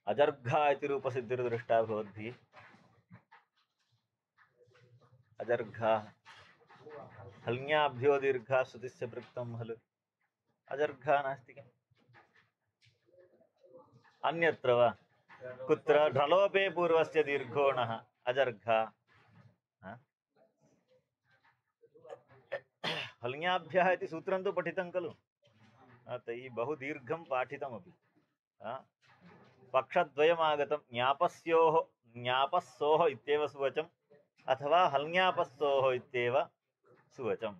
अजर्घा इति रूपसिद्धिर्दृष्टा भवद्भिः। अजर्घा हल्ङ्याभ्यो दीर्घा श्रुतिस्य पृक्तं खलु। अजर्घा नास्ति किम्? अन्यत्र वा? कुत्र? ढलोपे पूर्वस्य दीर्घोणः अजर्घा। हल्ङ्याभ्यः इति सूत्रं तु पठितं खलु। तैः बहु दीर्घं पाठितमपि। पक्षद्वयमागतं ज्ञापस्योः ज्ञापस्सोः इत्येव सुवचम् अथवा हल्ङ्यापस्सोः इत्येव सुवचम्।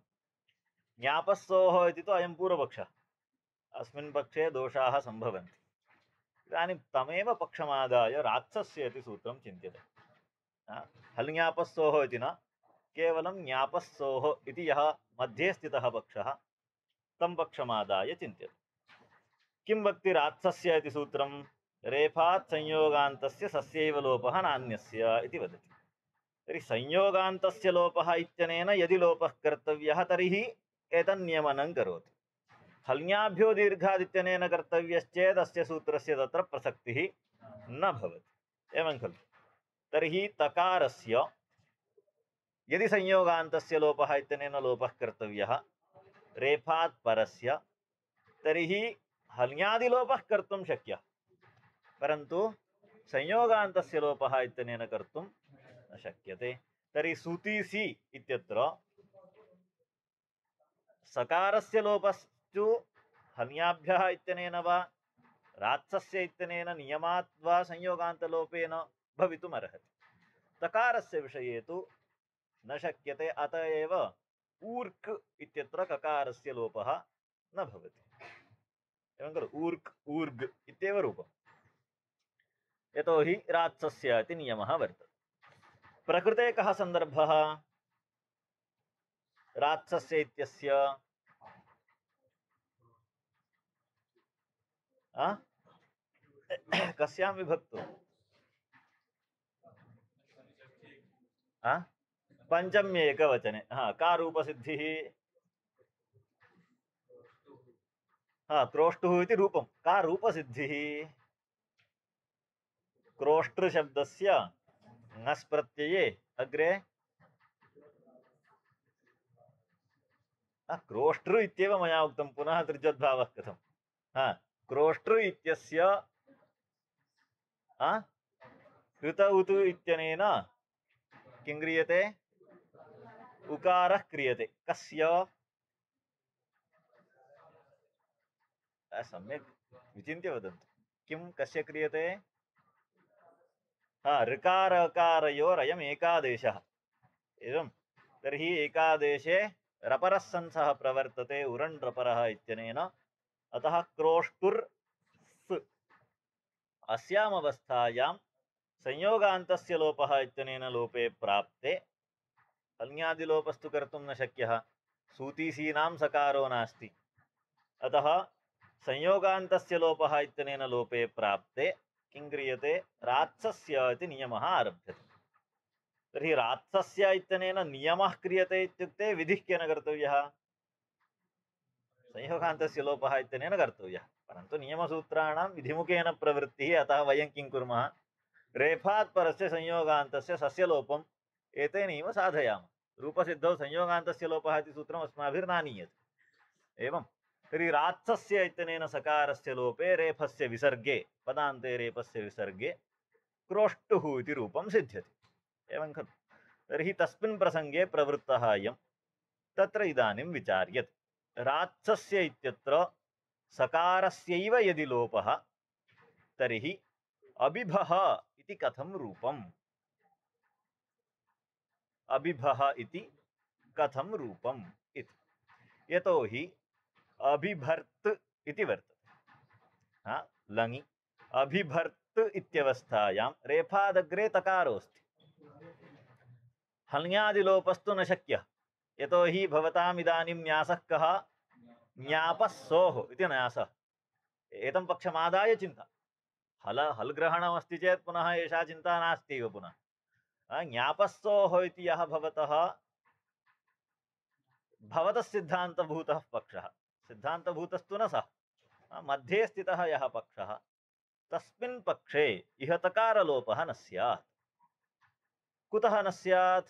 ज्ञापस्सोः इति तु अयं पूर्वपक्षः। अस्मिन् पक्षे दोषाः सम्भवन्ति। इदानीं तमेव पक्षमादाय रात्सस्य इति सूत्रं चिन्त्यते। हल्ङ्यापस्सोः इति न, केवलं ज्ञापस्सोः इति यः मध्ये स्थितः पक्षः तं पक्षमादाय चिन्त्यते। किं वक्ति रात्सस्य इति सूत्रं? रेफात् संयोगान्तस्य सस्यैव लोपः नान्यस्य इति वदति। तर्हि संयोगान्तस्य लोपः इत्यनेन यदि लोपः कर्तव्यः तर्हि एतन्नियमनं करोति। हल्ङ्याभ्यो दीर्घादित्यनेन कर्तव्यश्चेत् अस्य सूत्रस्य तत्र प्रसक्तिः न भवति। एवं खलु। तर्हि तकारस्य यदि संयोगान्तस्य लोपः इत्यनेन लोपः कर्तव्यः रेफात् परस्य तर्हि हल्ङ्यादिलोपः कर्तुं शक्यः, परन्तु संयोगान्तस्य लोपः इत्यनेन कर्तुं न शक्यते। तर्हि सूतीसि इत्यत्र सकारस्य लोपस्तु हल्ङ्याभ्यः इत्यनेन वा रात्सस्य इत्यनेन नियमात् वा संयोगान्तलोपेन भवितुमर्हति। तकारस्य विषये तु न शक्यते। अत एव ऊर्क् इत्यत्र ककारस्य लोपः न भवति। एवं खलु। ऊर्क् ऊर्ग् इत्येव रूपम्। यतोहि रात्सस्य इति नियमः वर्तते। प्रकृते कः सन्दर्भः? रात्सस्य इत्यस्य कस्यां विभक्तौ? पंचम्ये एकवचने। का रूपसिद्धिः? क्रोष्टुः इति रूपं। का रूपसिद्धिः? क्रोष्टृ शब्दस्य ङस् प्रत्यये अग्रे क्रोष्टृ इत्येव मया उक्तं, पुनः तृजोद्भावः कथं? क्रोष्टृ इत्यस्य कृत उतु इत्यनेन किं क्रियते? उकारः क्रियते। कस्य? सम्यक् विचिन्त्य वदन्तु। किं कस्य क्रियते? ऋकार अकारयोरयम् एकादेशः। एवं। तर्हि एकादेशे रपरः सन्सः प्रवर्तते उरण् रपरः इत्यनेन। अतः क्रोष्टुर् स्। अस्यामवस्थायां संयोगान्तस्य लोपः इत्यनेन लोपे प्राप्ते हल्ङ्यादिलोपस्तु कर्तुं न शक्यः। सूतीसीनां सकारो नास्ति। अतः संयोगान्तस्य लोपः इत्यनेन लोपे प्राप्ते किं क्रियते? रात्सस्य इति नियमः आरभ्यते। तर्हि रात्सस्य इत्यनेन नियमः क्रियते इत्युक्ते विधिः केन कर्तव्यः? संयोगान्तस्य लोपः इत्यनेन कर्तव्यः। परन्तु नियमसूत्राणां विधिमुखेन प्रवृत्तिः। अतः वयं किं कुर्मः? रेफात् परस्य संयोगान्तस्य सस्य लोपम् एतेनैव साधयामः। रूपसिद्धौ संयोगान्तस्य लोपः इति सूत्रम् अस्माभिर्नानीयते। एवं। तर्हि रात्सस्य इत्यनेन सकारस्य लोपे रेफस्य विसर्गे, पदान्ते रेफस्य विसर्गे क्रोष्टुः इति रूपं सिद्ध्यति। एवं खलु। तर्हि तस्मिन् प्रसङ्गे प्रवृत्तः अयं। तत्र इदानीं विचार्यते। रात्सस्य इत्यत्र सकारस्यैव यदि लोपः तर्हि अबिभः इति कथं रूपम्? अबिभः इति कथं रूपम् इति। यतोहि अभिभर्त् इति वर्तते। लङि अभिभर्त् इत्यवस्थायां रेफादग्रे तकारोऽस्ति। हल्ङ्यादिलोपस्तु न शक्यः। यतोहि भवताम् इदानीं न्यासः कः? ज्ञापस्सोः इति न्यासः। एतं पक्षमादाय चिन्ता। हल् ग्रहणमस्ति चेत् पुनः एषा चिन्ता नास्त्येव। पुनः ज्ञापस्सोः इति यः भवतः सिद्धान्तभूतः पक्षः, सिद्धान्तभूतस्तु न सः, मध्ये स्थितः यः पक्षः तस्मिन् पक्षे इह तकारलोपः न स्यात्। कुतः न स्यात्?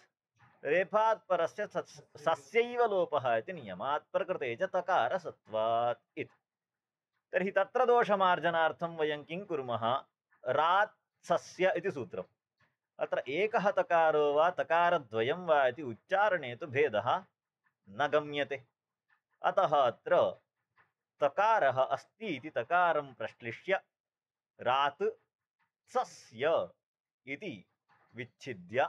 रेफात् परस्य सस्यैव लोपः इति नियमात् प्रकृते च तकारसत्वात् इति। तर्हि तत्र दोषमार्जनार्थं वयं किं कुर्मः? रात् सस्य इति सूत्रम्। अत्र एकः तकारो वा तकारद्वयं वा इति उच्चारणे तु भेदः न गम्यते। अतः अत्र तकारः अस्ति इति तकारं प्रश्लिष्य रात् सस्य इति विच्छिद्य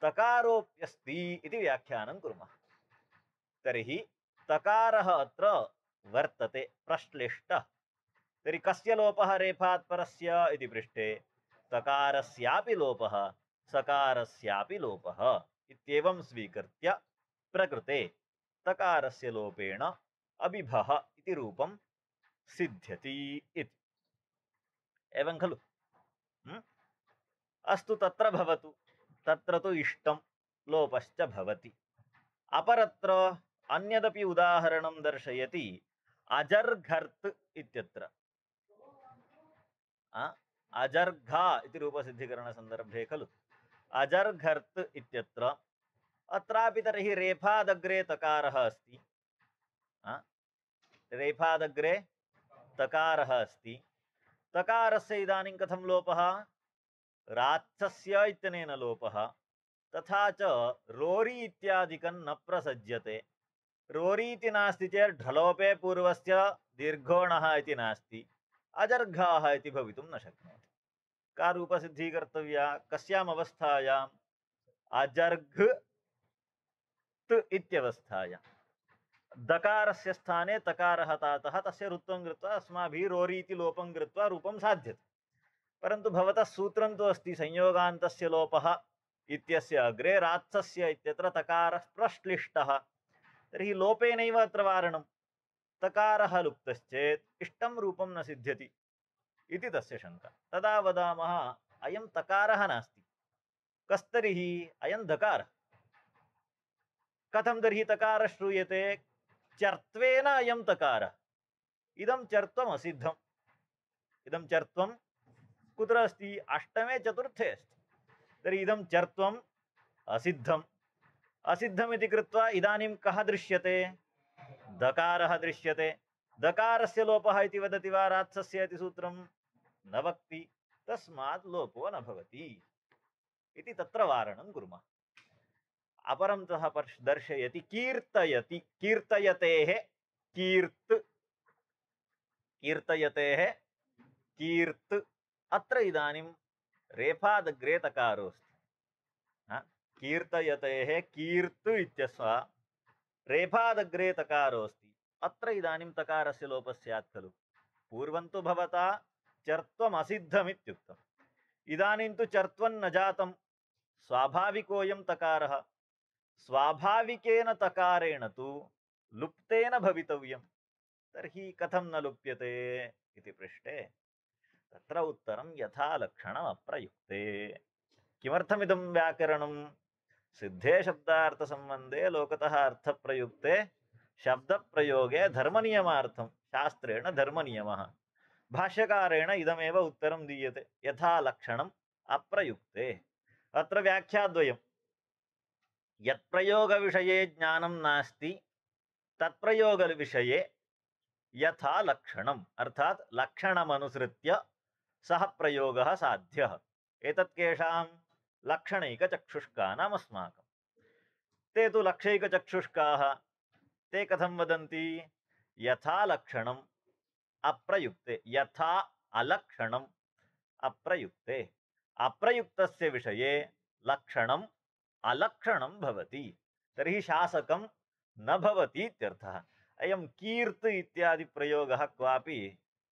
तकारोऽप्यस्ति इति व्याख्यानं कुर्मः। तर्हि तकारः अत्र वर्तते प्रश्लिष्टः। तर्हि कस्य लोपः रेफात् परस्य इति पृष्टे तकारस्यापि लोपः सकारस्यापि लोपः इत्येवं स्वीकृत्य प्रकृते तकारस्य लोपेण अबिभः इति रूपं सिद्ध्यति इति। एवं खलु? अस्तु, तत्र भवतु। तत्र तु इष्टं लोपश्च भवति। अपरत्र अन्यदपि उदाहरणं दर्शयति अजर्घर्त् इत्यत्र। अजर्घा इति रूपसिद्धिकरणसन्दर्भे खलु अजर्घर्त् इत्यत्र। अत्रापि तर्हि रेफादग्रे तकारः अस्ति। रेफादग्रे तकारः अस्ति। तकारस्य इदानीं कथं लोपः? रात्सस्य इत्यनेन लोपः। तथा च रोरि इत्यादिकं न प्रसज्यते। रोरि इति नास्ति चेत् ढलोपे पूर्वस्य दीर्घोणः इति नास्ति, अजर्घाः इति भवितुं न शक्नोति। का रूपसिद्धिः कर्तव्या? कस्याम् अवस्थायाम्? अजर्घ इत्यवस्थायां। दकारस्य स्थाने तकारः तातः तस्य रुत्वं कृत्वा अस्माभिः रोरि इति लोपं कृत्वा रूपं साध्यते। परन्तु भवतः सूत्रं तु अस्ति संयोगान्तस्य लोपः इत्यस्य अग्रे रात्सस्य इत्यत्र तकारः प्रश्लिष्टः। तर्हि लोपेनैव अत्र वारणं। तकारः लुप्तश्चेत् इष्टं रूपं न सिद्ध्यति इति तस्य शङ्का। तदा वदामः अयं तकारः नास्ति, कस्तर्हि अयं दकारः। कथं तर्हि तकारः श्रूयते? चर्त्वेन अयं तकारः। इदं चर्त्वम् असिद्धम्। इदं चर्त्वं कुत्र अस्ति? अष्टमे चतुर्थे अस्ति। तर्हि इदं चर्त्वम् असिद्धम्। असिद्धमिति कृत्वा इदानीं कः दृश्यते? दकारः दृश्यते। दकारस्य लोपः इति वदति वा रात्सस्य इति सूत्रं? न वक्ति। तस्मात् लोपो न भवति इति तत्र वारणं कुर्मः। अपरं तः दर्शयति कीर्तयति। कीर्तयतेः कीर्त्। कीर्तयतेः कीर्त्। अत्र इदानीं रेफादग्रे तकारोऽस्ति। कीर्तयतेः कीर्त् इत्यस्य रेफादग्रे तकारोऽस्ति। अत्र इदानीं तकारस्य लोपः स्यात् खलु। पूर्वं तु भवता चर्त्वमसिद्धमित्युक्तम्। इदानीं तु चर्त्वं न जातं, स्वाभाविकोऽयं तकारः। स्वाभाविकेन तकारेण तु लुप्तेन भवितव्यं। तर्हि कथं न लुप्यते इति पृष्टे तत्र उत्तरं यथा लक्षणम् अप्रयुक्ते। किमर्थमिदं व्याकरणं? सिद्धे शब्दार्थसम्बन्धे लोकतः अर्थप्रयुक्ते शब्दप्रयोगे धर्मनियमार्थं शास्त्रेण धर्मनियमः। भाष्यकारेण इदमेव उत्तरं दीयते यथा लक्षणम् अप्रयुक्ते। अत्र व्याख्याद्वयम्। यत्प्रयोगविषये ज्ञानं नास्ति तत्प्रयोगविषये यथा लक्षणम्, अर्थात् लक्षणमनुसृत्य सः प्रयोगः साध्यः। एतत् केषां? लक्षणैकचक्षुष्कानाम् अस्माकं। ते तु लक्षैकचक्षुष्काः। ते कथं वदन्ति? यथा लक्षणम् अप्रयुक्ते। यथा अलक्षणम् अप्रयुक्ते। अप्रयुक्तस्य विषये लक्षणम् अलक्षणं भवति। तर्हि शासकं न भवति इत्यर्थः। अयं कीर्त् इत्यादि प्रयोगः क्वापि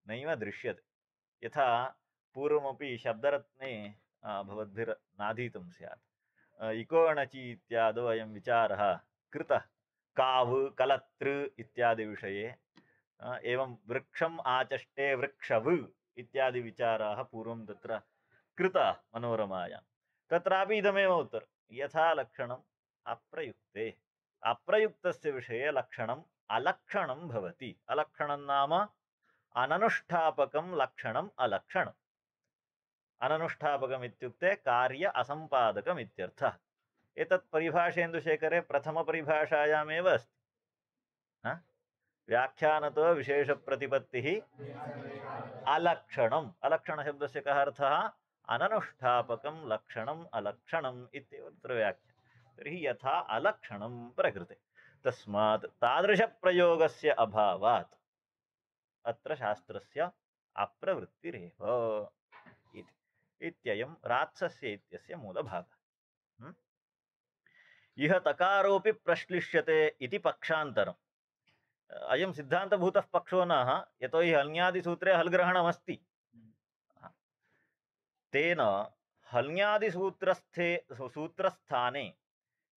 नैव दृश्यते। यथा पूर्वमपि शब्दरत्ने भवद्भिर्नाधीतं स्यात्। इकोणचि इत्यादौ अयं विचारः कृतः। काव् कलतृ इत्यादि विषये। एवं वृक्षम् आचष्टे वृक्षव् इत्यादि विचाराः पूर्वं तत्र कृताः मनोरमायां। तत्रापि इदमेव उत्तरं यथा लक्षणम् अप्रयुक्ते। अप्रयुक्तस्य विषये लक्षणम् अलक्षणं भवति। अलक्षणं नाम अननुष्ठापकं लक्षणम् अलक्षणम्। अननुष्ठापकम् इत्युक्ते कार्य असम्पादकम् इत्यर्थः। एतत् परिभाषेन्दुशेखरे प्रथमपरिभाषायामेव अस्ति। व्याख्यानतो विशेषप्रतिपत्तिः अलक्षणम्। अलक्षणशब्दस्य कः अर्थः? अननुष्ठापकं लक्षणम् अलक्षणम् इत्येव तत्र व्याख्या। तर्हि यथा अलक्षणं प्रकृते, तस्मात् तादृशप्रयोगस्य अभावात् अत्र शास्त्रस्य अप्रवृत्तिरेव इति। इत्ययं रात्सस्य इत्यस्य मूलभागः। इह तकारोऽपि प्रश्लिष्यते इति पक्षान्तरम्। अयं सिद्धान्तभूतः पक्षो न, यतोहि हल्ङ्यादिसूत्रे हल्ग्रहणमस्ति। तेन सूत्रस्थाने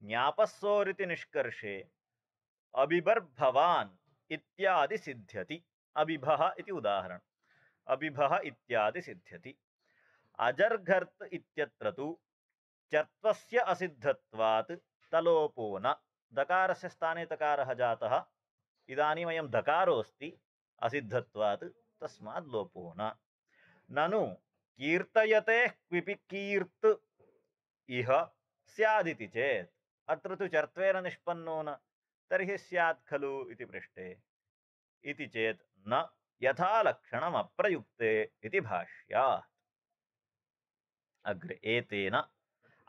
ज्ञापस्सोरिति निष्कर्षे अबिभर्भवान् इत्यादि सिद्ध्यति। अबिभः इति उदाहरणम्। अबिभः इत्यादि सिद्ध्यति। अजर्घर्त इत्यत्र तु चर्त्वस्य असिद्धत्वात् तलोपो न। दकारस्य स्थाने तकारः जातः, इदानीम् अयं दकारोऽस्ति, असिद्धत्वात् तस्मात् लोपो न। ननु कीर्तयते क्विपि कीर्त इह स्यादिति चेत्, अत्र तु चर्त्वेन निष्पन्नो न, तर्हि स्यात् खलु इति पृष्टे। इति चेत् न यथा लक्षणम् अप्रयुक्ते इति भाष्यात्। अग्रे एतेन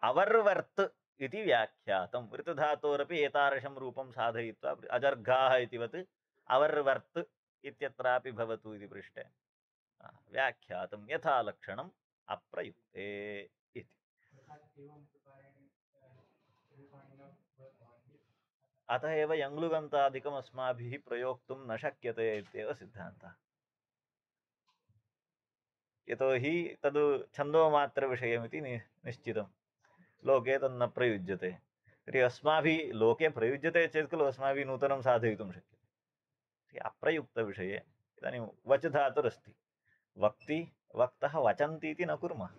अवर्वर्त इति व्याख्यातं। वृत्तधातोरपि एतादृशं रूपं साधयित्वा अजर्घाः इतिवत् अवर्वर्त इत्यत्रापि भवतु इति पृष्टे व्याख्यातं यथा लक्षणम् अप्रयुक्ते इति। अतः एव यङ्लुगन्तादिकम् अस्माभिः प्रयोक्तुं न शक्यते इत्येव सिद्धान्तः। यतोहि तद् छन्दोमात्रविषयमिति निश्चितं, लोके तन्न प्रयुज्यते। तर्हि अस्माभिः लोके प्रयुज्यते चेत् खलु अस्माभिः नूतनं साधयितुं शक्यते। अप्रयुक्तविषये इदानीं वच् धातुरस्ति, वक्ति वक्तः वचन्ति इति न कुर्मः।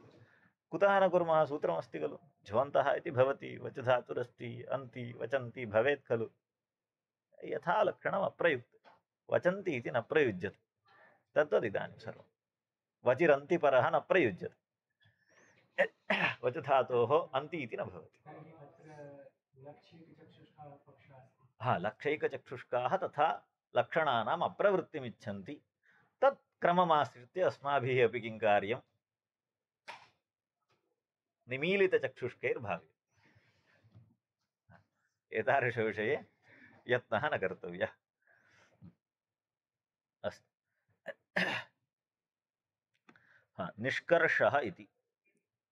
कुतः न कुर्मः? सूत्रमस्ति खलु, झ्वन्तः इति भवति, वच् धातुरस्ति, अन्ति वचन्ति भवेत् खलु। यथा लक्षणम् अप्रयुक्ते, वचन्ति इति न प्रयुज्यते। तद्वदिदानीं सर्वं वचिरन्तिपरः न प्रयुज्यते, वच् धातोः अन्ति इति न भवति। लक्षैकचक्षुष्काः तथा लक्षणानाम् अप्रवृत्तिमिच्छन्ति। तत् क्रममाश्रित्य अस्माभिः अपि किं कार्यं? निमीलितचक्षुष्कैर्भाव्यते। एतादृशविषये यत्नः न कर्तव्यः। अस्तु। निष्कर्षः इति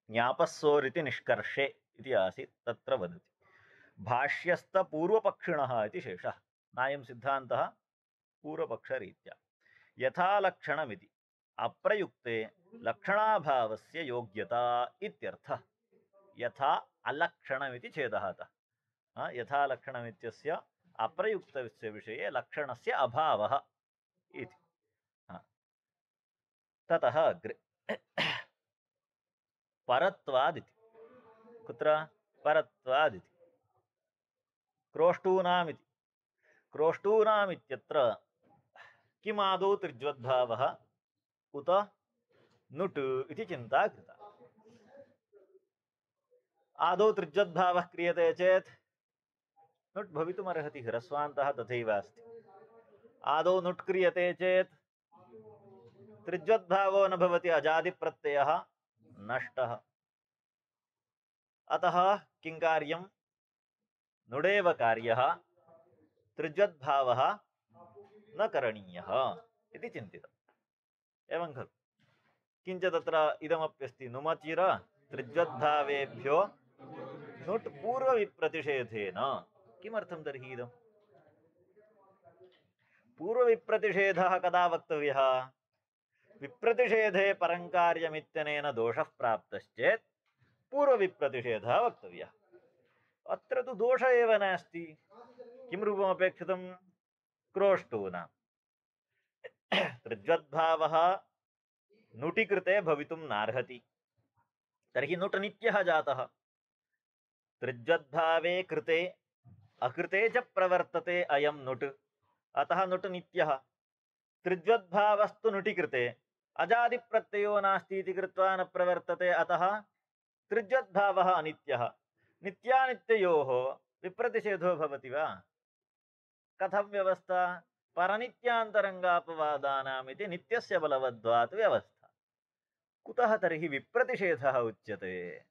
ज्ञापस्सोरिति निष्कर्षे इति आसीत्, तत्र वदति भाष्यस्थपूर्वपक्षिणः इति शेषः। नायं सिद्धान्तः पूर्वपक्षरीत्या यथा लक्षणमिति अप्रयुक्ते लक्षणाभावस्य योग्यता इत्यर्थः। यथा अलक्षणमिति छेदः अतः। यथा लक्षणमित्यस्य अप्रयुक्तस्य विषये लक्षणस्य अभावः इति। ततः अग्रे परत्वादिति। कुत्र? परत्वादिति। क्रोष्टूनामिति। क्रोष्टूनामित्यत्र किमादौ त्रिज्वद्भावः उत नुट् इति चिन्ता कृता। आदौ त्रिज्वद्भावः क्रियते चेत् नुट् भवितुमर्हति, ह्रस्वान्तः तथैव अस्ति। आदौ नुट् क्रियते चेत् त्रिज्वद्भावो न भवति, अजादिप्रत्ययः नष्टः। अतः किं कार्यं? नुडेव कार्यः, त्रिज्वद्भावः न करणीयः इति चिन्तितम्। एवं खलु? किञ्च तत्र इदमप्यस्ति, नुमचिर त्रिज्वद्भावेभ्यो नुट् पूर्वविप्रतिषेधेन। किमर्थं तर्हि इदं? पूर्वविप्रतिषेधः कदा वक्तव्यः? विप्रतिषेधे परङ्कार्यमित्यनेन दोषः प्राप्तश्चेत् पूर्वविप्रतिषेधः वक्तव्यः। अत्र तु दोष एव नास्ति। किं रूपमपेक्षितं? क्रोष्टूनां त्रिज्वद्भावः नुटि कृते भवितुं नार्हति। तर्हि नुट् नित्यः जातः। त्रिज्वद्भावे कृते अकृते च प्रवर्तते अयं नुट्, अतः नुट् नित्यः। त्रिज्वद्भावस्तु नुटि कृते अजादिप्रत्ययो नास्ति इति कृत्वा न प्रवर्तते, अतः त्रिज्वद्भावः अनित्यः। नित्यानित्ययोः विप्रतिषेधो भवति वा? कथं व्यवस्था? परनित्यान्तरङ्गापवादानाम् इति नित्यस्य बलवद्वात् व्यवस्था। कुतः तर्हि विप्रतिषेधः उच्यते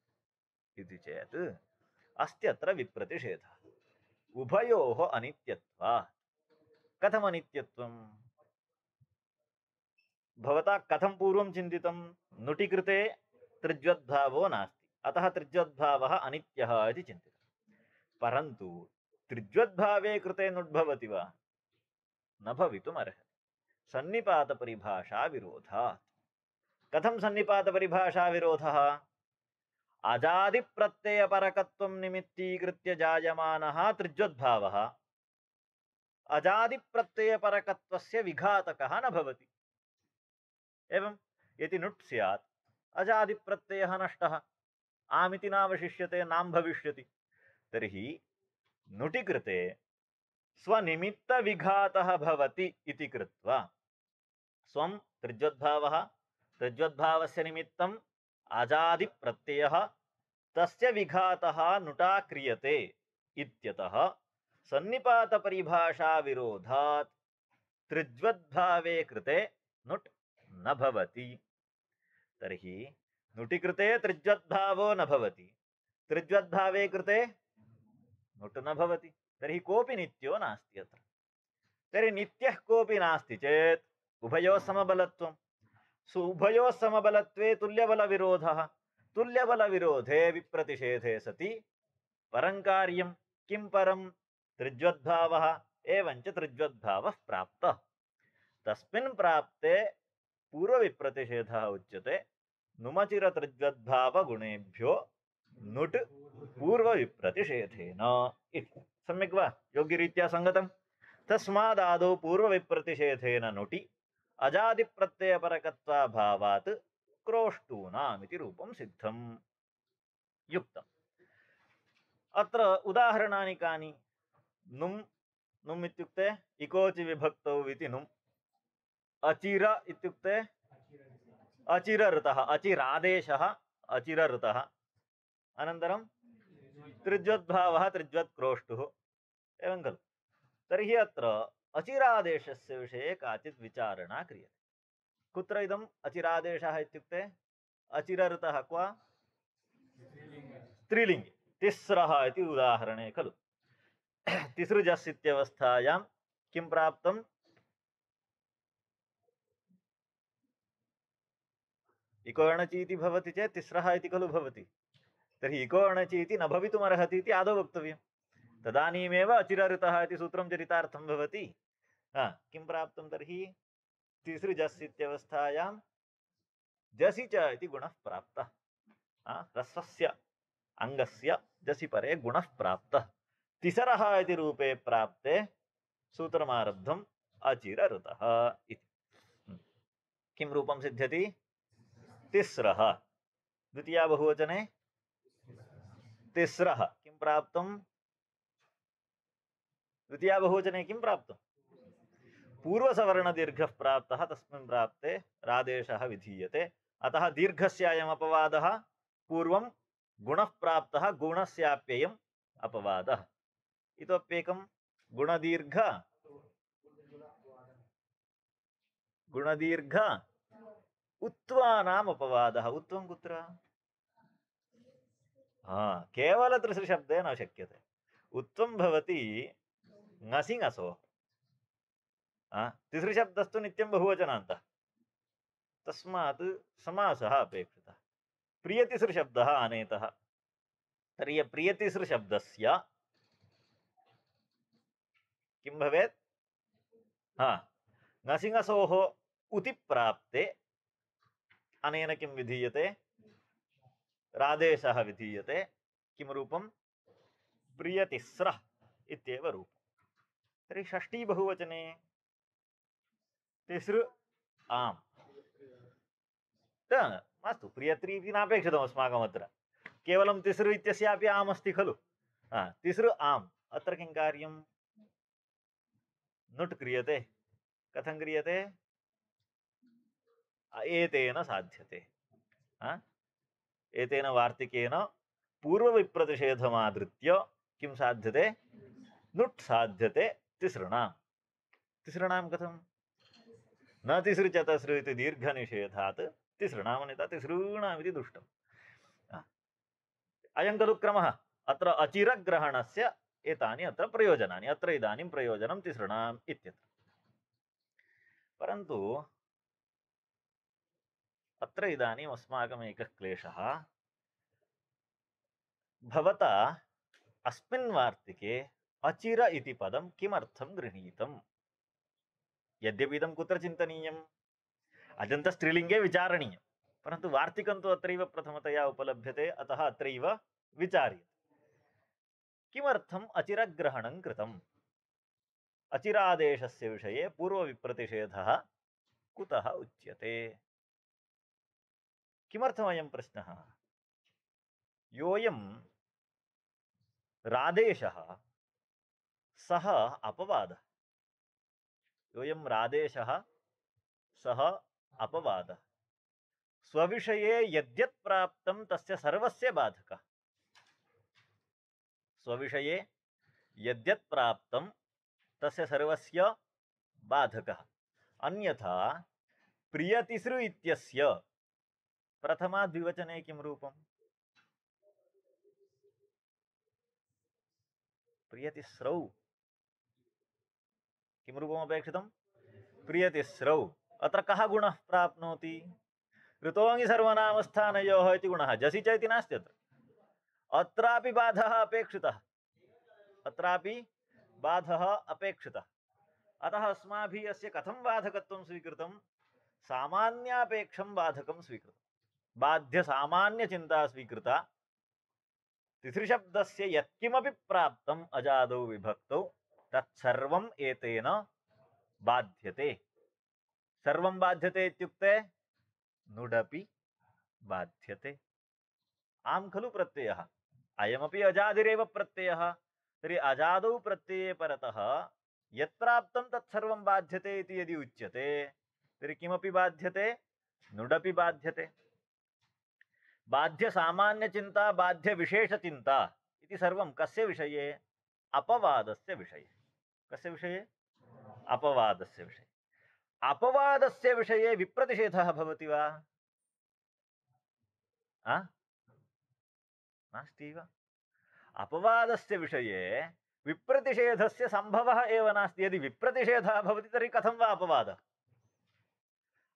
इति चेत् अस्ति अत्र विप्रतिषेधः उभयोः अनित्यत्वात्। कथम् अनित्यत्वं? भवता कथं पूर्वं चिन्तितं? नुटि कृते त्रिज्वद्भावो नास्ति, अतः त्रिज्वद्भावः अनित्यः इति चिन्तितं। परन्तु त्रिज्वद्भावे कृते नुट् भवति वा? न भवितुमर्हति, सन्निपातपरिभाषा विरोधात्। कथं सन्निपातपरिभाषा विरोधः? अजादिप्रत्ययपरकत्वं निमित्तीकृत्य जायमानः त्रिज्वद्भावः अजादिप्रत्ययपरकत्वस्य विघातकः न भवति। एवं यदि नुट् स्यात् अजादिप्रत्ययः नष्टः, आमिति नावशिष्यते, नाम भविष्यति। तर्हि नुटि कृते स्वनिमित्तविघातः भवति इति कृत्वा स्वं त्रिज्वद्भावः, त्रिज्वद्भावस्य निमित्तम् अजादिप्रत्ययः, तस्य विघातः नुटा क्रियते इत्यतः सन्निपातपरिभाषा विरोधात् त्रिज्वद्भावे कृते नुट् न भवति। तर्हि नुटि कृते त्रिज्वद्भावो न भवति, त्रिज्वद्भावे कृते नुट् न भवति। तर्हि कोऽपि नित्यो नास्ति अत्र। तर्हि नित्यः कोऽपि नास्ति चेत् उभयोः समबलत्वं। उभयोः समबलत्वे तुल्यबलविरोधः। तुल्यबलविरोधे विप्रतिषेधे सति परं कार्यं। किं परं? त्रिज्वद्भावः एवञ्च त्रिज्वद्भावः प्राप्तः। तस्मिन् प्राप्ते पूर्वविप्रतिषेधः उच्यते नुमचिरत्रिज्वद्भावगुणेभ्यो नुट् पूर्वविप्रतिषेधेन इति। सम्यक् वा? योग्यरीत्या सङ्गतं। तस्मादादौ पूर्वविप्रतिषेधेन नुटि अजादिप्रत्ययपरकत्वाभावात् क्रोष्टूनाम् इति रूपं सिद्धं युक्तम्। अत्र उदाहरणानि कानि? नुम्, नुम् इत्युक्ते इकोचि विभक्तौ इति नुम्। अचिर इत्युक्ते अचिरऋतः, अचिरादेशः अचिरऋतः। अनन्तरं त्रिज्वद्भावः त्रिज्वत्क्रोष्टुः। एवं खलु? तर्हि अत्र अचिरादेशस्य विषये काचित् विचारणा क्रियते। कुत्र इदम् अचिरादेशः इत्युक्ते? अचिरऋतः क्व? स्त्रीलिङ्गे तिस्रः इति उदाहरणे खलु। तिसृजस् इत्यवस्थायां किं प्राप्तम्? इको अणचि इति भवति चेत् तिस्रः इति खलु भवति। तर्हि इको अणचि इति न भवितुमर्हति इति आदौ वक्तव्यं। तदानीमेव अचिरऋतः इति सूत्रं चरितार्थं भवति। किं प्राप्तं तर्हि? तिसृजस् इत्यवस्थायां जसि च इति गुणः प्राप्तः। ह्रस्वस्य अङ्गस्य जसि परे गुणः प्राप्तः। तिसरः इति रूपे प्राप्ते सूत्रमारब्धम् अचिरऋतः इति। किं रूपं सिद्ध्यति? तिस्रः। द्वितीया बहुवचने तिस्रः। किं प्राप्तं? द्वितीया बहुवचने किं प्राप्तं? पूर्वसवर्णदीर्घः प्राप्तः, तस्मिन् प्राप्ते रादेशः विधीयते। अतः दीर्घस्य अयम् अपवादः, पूर्वं गुणः प्राप्तः, गुणस्याप्ययम् अपवादः। इतोप्येकं गुणदीर्घ उत्वानाम् अपवादः। उत्वं कुत्र? केवल त्रिसृशब्दे न शक्यते। उत्वं भवति ङसिङसोः। तिसृशब्दस्तु नित्यं बहुवचनान्तः, तस्मात् समासः अपेक्षितः। प्रियतिसृशब्दः आनेतः। तर्हि प्रियतिसृशब्दस्य किं भवेत्? ङसिङसोः उति प्राप्ते अनेन किं विधीयते? रादेशः विधीयते। किं रूपं? प्रियतिस्रः इत्येव रूपं। तर्हि षष्ठी बहुवचने तिसृ आम्। मास्तु, प्रियत्री इति नापेक्षितम् अस्माकम् अत्र। केवलं तिसृ इत्यस्यापि आम् अस्ति खलु। तिसृ आम्। अत्र किं कार्यं? नुट् क्रियते। कथं क्रियते? एतेन साध्यते। एतेन वार्तिकेन पूर्वविप्रतिषेधमादृत्य किं साध्यते? नुट् साध्यते तिसृणाम्। तिसृणां कथं? न तिसृ चतसृ इति दीर्घनिषेधात् तिसृणाम् अन्यथा तिसॄणाम् इति दुष्टम्। अयं खलु क्रमः। अत्र अचिरग्रहणस्य एतानि अत्र प्रयोजनानि। अत्र इदानीं प्रयोजनं तिसृणाम् इत्यत्र। परन्तु अत्र इदानीम् अस्माकम् एकः क्लेशः, भवता अस्मिन् वार्तिके अचिर इति पदं किमर्थं गृहीतम्? यद्यपि इदं कुत्र चिन्तनीयम्? अजन्तस्त्रीलिङ्गे विचारणीयं, परन्तु वार्तिकं तु अत्रैव प्रथमतया उपलभ्यते, अतः अत्रैव विचार्यते। किमर्थम् अचिरग्रहणं कृतम्? अचिरादेशस्य विषये पूर्वविप्रतिषेधः कुतः उच्यते? किमर्थमयं प्रश्नः? योऽयं रादेशः सः अपवादः। योऽयं रादेशः सः अपवादः। स्वविषये यद्यत् प्राप्तं तस्य सर्वस्य बाधकः। स्वविषये यद्यत् प्राप्तं तस्य सर्वस्य बाधकः। अन्यथा प्रियतिसृ इत्यस्य प्रथमा द्विवचने किं रूपम्? प्रियतिस्रौ। किं रूपम् अपेक्षितं? प्रियतिस्रौ। अत्र कः गुणः प्राप्नोति? ऋतोङि सर्वनामस्थानयोः इति गुणः। जसि च इति नास्ति अत्र। अत्रापि बाधः अपेक्षितः। अत्रापि बाधः अपेक्षितः। अतः अस्माभिः अस्य कथं बाधकत्वं स्वीकृतं? सामान्यापेक्षं बाधकं स्वीकृतं। बाध्यसामान्यचिन्ता स्वीकृता। तिसृशब्दस्य यत्किमपि प्राप्तम् अजादौ विभक्तौ तत्सर्वम् एतेन बाध्यते। सर्वं बाध्यते इत्युक्ते नुडपि बाध्यते। आम् खलु प्रत्ययः। अयमपि अजादिरेव प्रत्ययः। तर्हि अजादौ प्रत्यये परतः यत्प्राप्तं तत्सर्वं बाध्यते इति यदि उच्यते तर्हि किमपि बाध्यते? नुडपि बाध्यते। बाध्य सामान्य चिंता, बाध्य विशेष चिंता इति सर्वं कस्य विषये? अपवादस्य विषये। कस्य विषये? अपवादस्य विषये। अपवादस्य विषये विप्रतिषेधः भवति वा? नास्ति वा? अपवादस्य विषये विप्रतिषेधस्य संभवः एव नास्ति। यदि विप्रतिषेधः भवति तर्हि कथं वा अपवादः?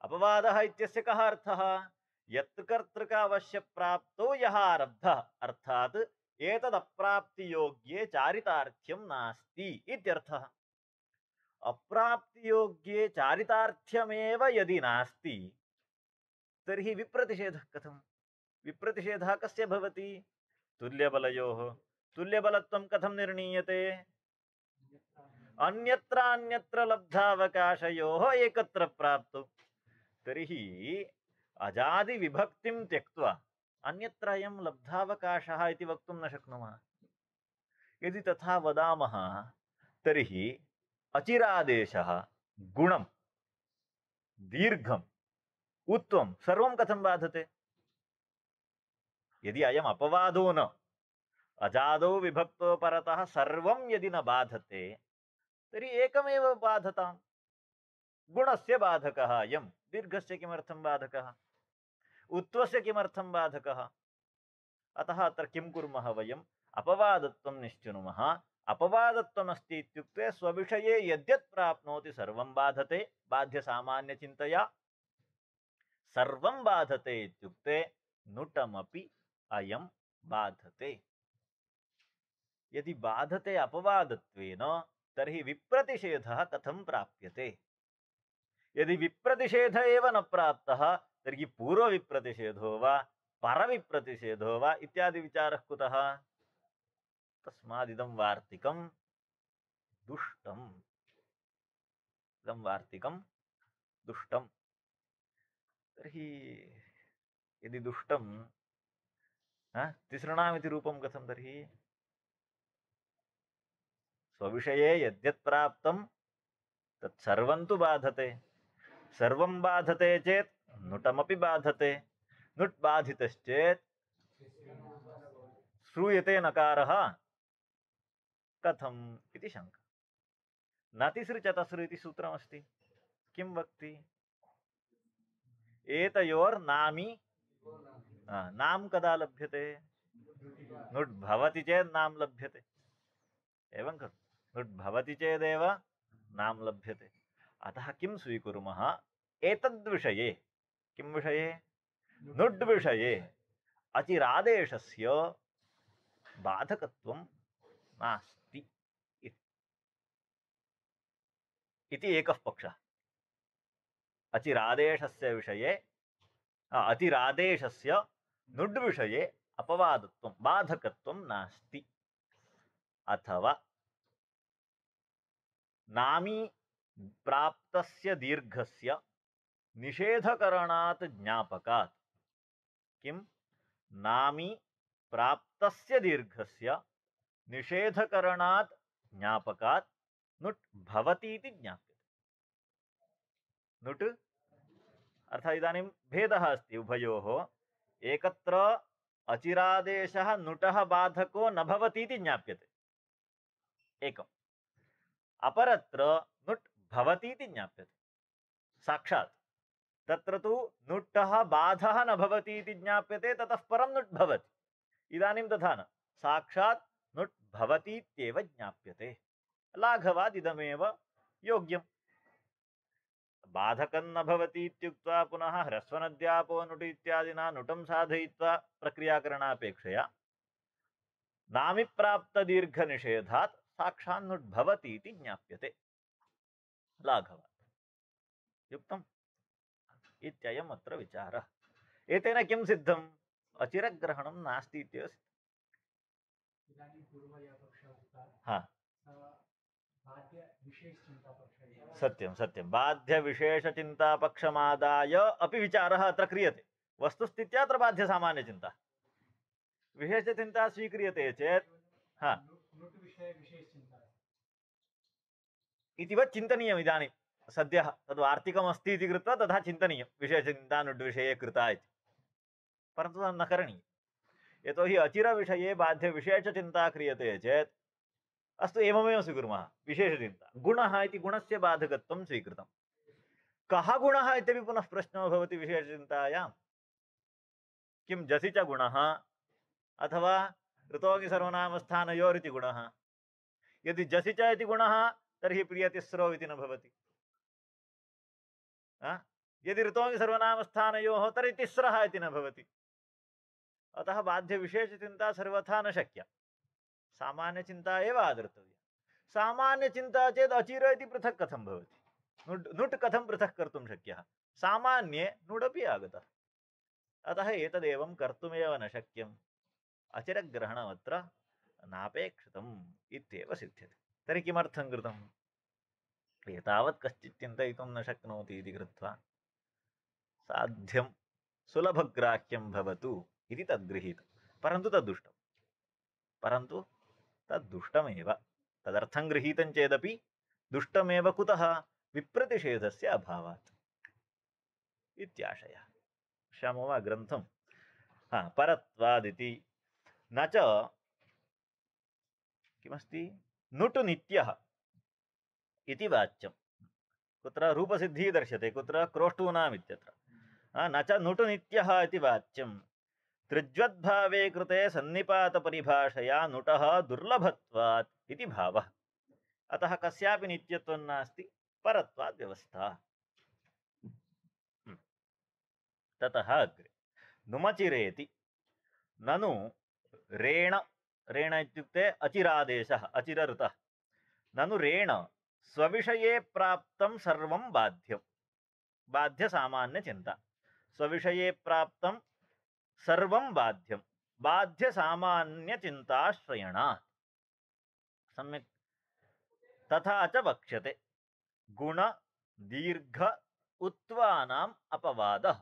अपवादः इत्यस्य कः अर्थः? यत् कर्तृक अवश्य प्राप्तो यः आरब्धः, अर्थात् एतदप्राप्ति योग्ये चारितार्थ्यं नास्ति इत्यर्थः। अप्राप्ति योग्ये चारितार्थ्यमेव यदि नास्ति तर्हि विप्रतिषेधः कथं? विप्रतिषेधः कस्य भवति? तुल्यबलयोः। तुल्यबलत्वं कथं निर्णीयते? अन्यत्र लब्धावकाशयोः एकत्र प्राप्तौ। तर्हि अजादि विभक्तिं त्यक्त्वा अन्यत्र अयं लब्धावकाशः इति वक्तुं न शक्नुमः। यदि तथा वदामः तर्हि अचिरादेशः गुणं दीर्घम् उत्वं सर्वं कथं बाधते? यदि अयम् अपवादो न, अजादौ विभक्तो परतः सर्वं यदि न बाधते तर्हि एकमेव बाधताम्। गुणस्य बाधकः अयं, दीर्घस्य किमर्थं बाधकः? उत्वस्य किमर्थं बाधकः? अतः अत्र किं कुर्मः वयम्? अपवादत्वं निश्चिनुमः। अपवादत्वमस्ति इत्युक्ते स्वविषये यद्यत् प्राप्नोति सर्वं बाधते। बाध्यसामान्यचिन्तया सर्वं बाधते इत्युक्ते नुटमपि अयं बाधते। यदि बाधते अपवादत्वेन तर्हि विप्रतिषेधः कथं प्राप्यते? यदि विप्रतिषेध एव न प्राप्तः तर्हि पूर्वविप्रतिषेधो वा परविप्रतिषेधो वा इत्यादि विचारः कुतः? तस्मादिदं वार्तिकं दुष्टम्। इदं वार्तिकं दुष्टम्। तर्हि यदि दुष्टं तिसृणामिति रूपं कथं तर्हि? स्वविषये यद्यत् प्राप्तं तत्सर्वं तु बाधते। सर्वं बाधते चेत् नुटमपि बाधते। नुट् बाधितश्चेत् श्रूयते नकारः कथम् इति शङ्का। नतिसृ चतसृ इति सूत्रमस्ति। किं वक्ति? एतयोर्नामी नाम कदा लभ्यते? नुट् भवति चेत् नाम लभ्यते। एवं खलु? नुट् भवति चेदेव नाम लभ्यते। अतः किं स्वीकुर्मः? एतद्विषये, किं विषये? नुड् विषये अचिरादेशस्य बाधकत्वं नास्ति इति एकः पक्षः। अचिरादेशस्य विषये अतिरादेशस्य नुड् विषये अपवादत्वं बाधकत्वं नास्ति। अथवा नामी प्राप्तस्य दीर्घस्य निषेधकरणात् ज्ञापकात्। किं? नामी प्राप्तस्य दीर्घस्य निषेधकरणात् ज्ञापकात् नुट् भवति इति ज्ञाप्यते। नुट् अर्थात् इदानीं भेदः अस्ति उभयोः। एकत्र अचिरादेशः नुटः बाधको न भवति इति ज्ञाप्यते एकम्। अपरत्र नुट् भवति इति ज्ञाप्यते साक्षात्। तत्र तु नुट्टः बाधः न भवति इति ज्ञाप्यते, ततः परं नुट् भवति। इदानीं तथा न, साक्षात् नुट् भवति इत्येव ज्ञाप्यते। लाघवात् इदमेव योग्यम्। बाधकं न भवति इत्युक्त्वा पुनः ह्रस्वनद्यापो नुट् इत्यादिना नुटं साधयित्वा प्रक्रियाकरणापेक्षया नामिप्राप्तदीर्घनिषेधात् साक्षात् नुट् भवति इति ज्ञाप्यते लाघवात्। युक्तम् इत्ययम् अत्र विचारः। एतेन किं सिद्धम्? अचिरग्रहणं नास्ति इत्येव सिद्धम्। सत्यं सत्यं। बाध्यविशेषचिन्तापक्षमादाय अपि विचारः अत्र क्रियते। वस्तुस्थित्या अत्र बाध्यसामान्यचिन्ता। विशेषचिन्ता स्वीक्रियते चेत् इतिवत् चिन्तनीयम्। इदानीं सद्यः तद्वार्तिकमस्ति इति कृत्वा तथा चिन्तनीयं विशेषचिन्ता नुड् विषये कृता इति। परन्तु तद् न करणीयं। यतोहि अचिरविषये बाध्यविशेषचिन्ता क्रियते चेत् अस्तु एवमेव स्वीकुर्मः। विशेषचिन्ता गुणः इति गुणस्य बाधकत्वं स्वीकृतं। कः गुणः इत्यपि पुनः प्रश्नो भवति विशेषचिन्तायां। किं जसि च गुणः अथवा ऋतोऽङ्गि सर्वनामस्थानयोरिति गुणः? यदि जसि च इति गुणः तर्हि प्रियतिस्रो इति न भवति। यदि ऋतोऽङ्गि सर्वनामस्थानयोः तर्हि तिस्रः इति न भवति। अतः बाध्यविशेषचिन्ता सर्वथा न शक्या। सामान्यचिन्ता एव आदर्तव्या। सामान्यचिन्ता चेत् अचिर इति पृथक् कथं भवति? नुट् कथं पृथक् कर्तुं शक्यः? सामान्ये नुडपि आगतः। अतः एतदेवं कर्तुमेव न शक्यम्। अचिरग्रहणमत्र नापेक्षितम् इत्येव सिद्ध्यते। तर्हि किमर्थं कृतम्? एतावत् कश्चित् चिन्तयितुं न शक्नोति इति कृत्वा साध्यं सुलभग्राह्यं भवतु इति तद्गृहीतं। परन्तु तद्दुष्टमेव। तदर्थं गृहीतं चेदपि दुष्टमेव। कुतः? विप्रतिषेधस्य अभावात् इत्याशयः। पश्यामो वा ग्रन्थं? परत्वादिति न च किमस्ति? नुट् नित्यः इति वाच्यं। कुत्र रूपसिद्धिः दर्श्यते, कुत्र क्रोष्टूनाम् इत्यत्र। न च नुट् नित्यः इति वाच्यं त्रिज्वद्भावे कृते सन्निपातपरिभाषया नुटः दुर्लभत्वात् इति भावः। अतः कस्यापि नित्यत्वं नास्ति, परत्वात् व्यवस्था। ततः अग्रे नुमचिरेति ननु रेण। रेण इत्युक्ते अचिरादेशः, अचिरऋतः। ननु रेण स्वविषये प्राप्तं सर्वं बाध्यं। बाध्यसामान्यचिन्ता। स्वविषये प्राप्तं सर्वं बाध्यं बाध्यसामान्यचिन्ताश्रयणात्। सम्यक्। तथा च वक्ष्यते गुण दीर्घ उत्वानाम् अपवादः।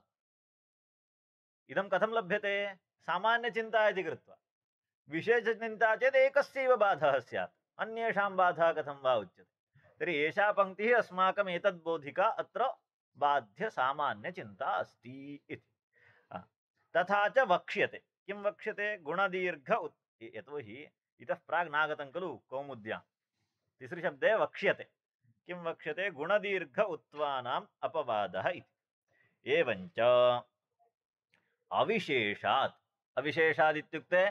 इदं कथं लभ्यते? सामान्यचिन्ता इति कृत्वा। विशेषचिन्ता चेत् एकस्यैव बाधः स्यात्, अन्येषां बाधः कथं वा उच्यते? तर्हि एषा पङ्क्तिः अस्माकम् एतद्बोधिका अत्र बाध्यसामान्यचिन्ता अस्ति इति। तथा च वक्ष्यते। किं वक्ष्यते? गुणदीर्घ यतोहि इतः प्राग् नागतं खलु कौमुद्यां तिसृशब्दे वक्ष्यते। किं वक्ष्यते? गुणदीर्घ उत्वानाम् अपवादः इति। एवञ्च अविशेषात्। अविशेषात् इत्युक्ते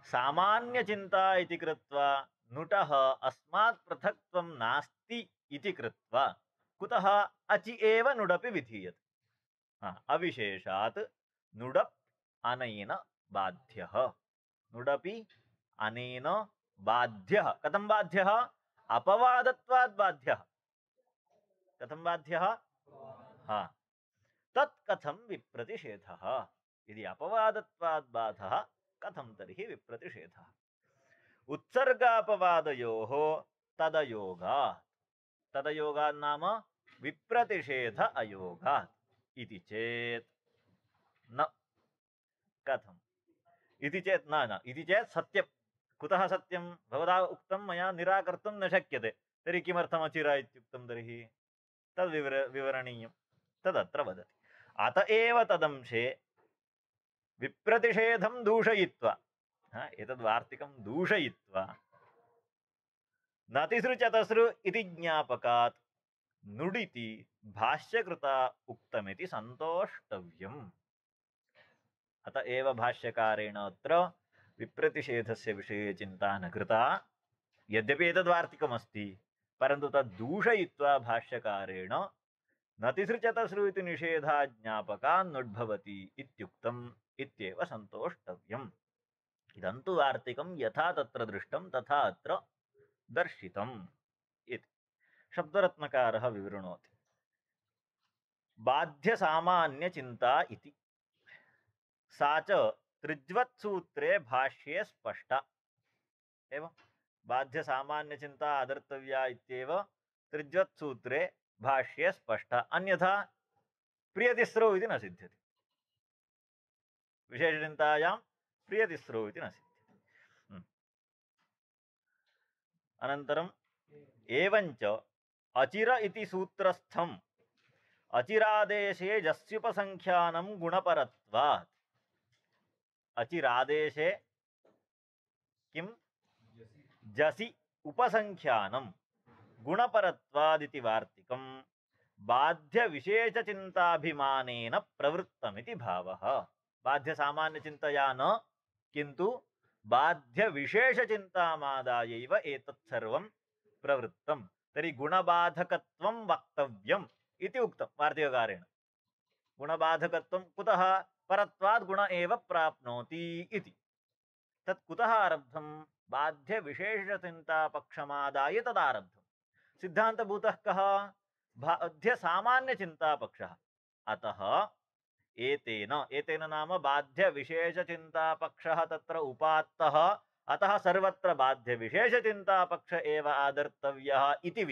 सामान्यचिन्ता इति कृत्वा नुटः अस्मात् पृथक्त्वं नास्ति इति कृत्वा कुतः अचि एव नुडपि विधीयते। अविशेषात् नुडप् अनेन बाध्यः। नुडपि अनेन बाध्यः। कथं बाध्यः? अपवादत्वात् बाध्यः। कथं बाध्यः? तत् कथं विप्रतिषेधः? यदि अपवादत्वात् बाधः कथं तर्हि विप्रतिषेधः? उत्सर्गापवादयोः तदयोगात्। तदयोगात् नाम विप्रतिषेध अयोगात् इति चेत् न। कथम् इति चेत् न इति चेत् सत्यं। कुतः सत्यं? भवता उक्तं मया निराकर्तुं न शक्यते। तर्हि किमर्थम् अचिरा इत्युक्तं? तर्हि तद् विवरणीयं। तदत्र वदति। अत एव तदंशे विप्रतिषेधं दूषयित्वा, एतद् वार्तिकं दूषयित्वा नतिसृ इति ज्ञापकात् नुडिति भाष्यकृता उक्तमिति सन्तोष्टव्यम्। अत एव भाष्यकारेण अत्र विप्रतिषेधस्य विषये चिन्ता न कृता। यद्यपि एतद् वार्तिकमस्ति, परन्तु तद् दूषयित्वा भाष्यकारेण नतिसृ इति निषेधाज्ञापकान् नुड्भवति इत्युक्तम् इत्येव सन्तोष्टव्यम्। इदं तु वार्तिकं यथा तत्र दृष्टं तथा अत्र दर्शितम् इति शब्दरत्नकारः विवृणोति। बाध्यसामान्यचिन्ता इति सा च त्रिज्वत्सूत्रे भाष्ये स्पष्टा। एवं बाध्यसामान्यचिन्ता आदर्तव्या इत्येव त्रिज्वत्सूत्रे भाष्ये स्पष्टा। अन्यथा प्रियतिस्रौ इति न सिद्ध्यति। विशेषचिन्तायां प्रियतिस्रौ इति न सिद्ध्यति। अनन्तरम् एवञ्च अचिर इति सूत्रस्थम् अचिरादेशे जस्युपसंख्यानं गुणपरत्वात्। अचिरादेशे किं? जसि उपसंख्यानं गुणपरत्वादिति वार्तिकं बाध्यविशेषचिन्ताभिमानेन प्रवृत्तमिति भावः। बाध्यसामान्यचिन्तया न, किन्तु बाध्यविशेषचिन्तामादायैव एतत् सर्वं प्रवृत्तं। तर्हि गुणबाधकत्वं वक्तव्यम् इति उक्तं वार्तिककारेण। गुणबाधकत्वं कुतः? परत्वात् गुण एव प्राप्नोति इति। तत् कुतः आरब्धं? बाध्यविशेषचिन्तापक्षमादाय तदारब्धं। सिद्धान्तभूतः कः? बाध्यसामान्यचिन्तापक्षः। अतः एतेन नाम बाध्यविशेषचिन्तापक्षः तत्र उपात्तः, अतः सर्वत्र बाध्यविशेषचिन्तापक्ष एव आदर्तव्यः इति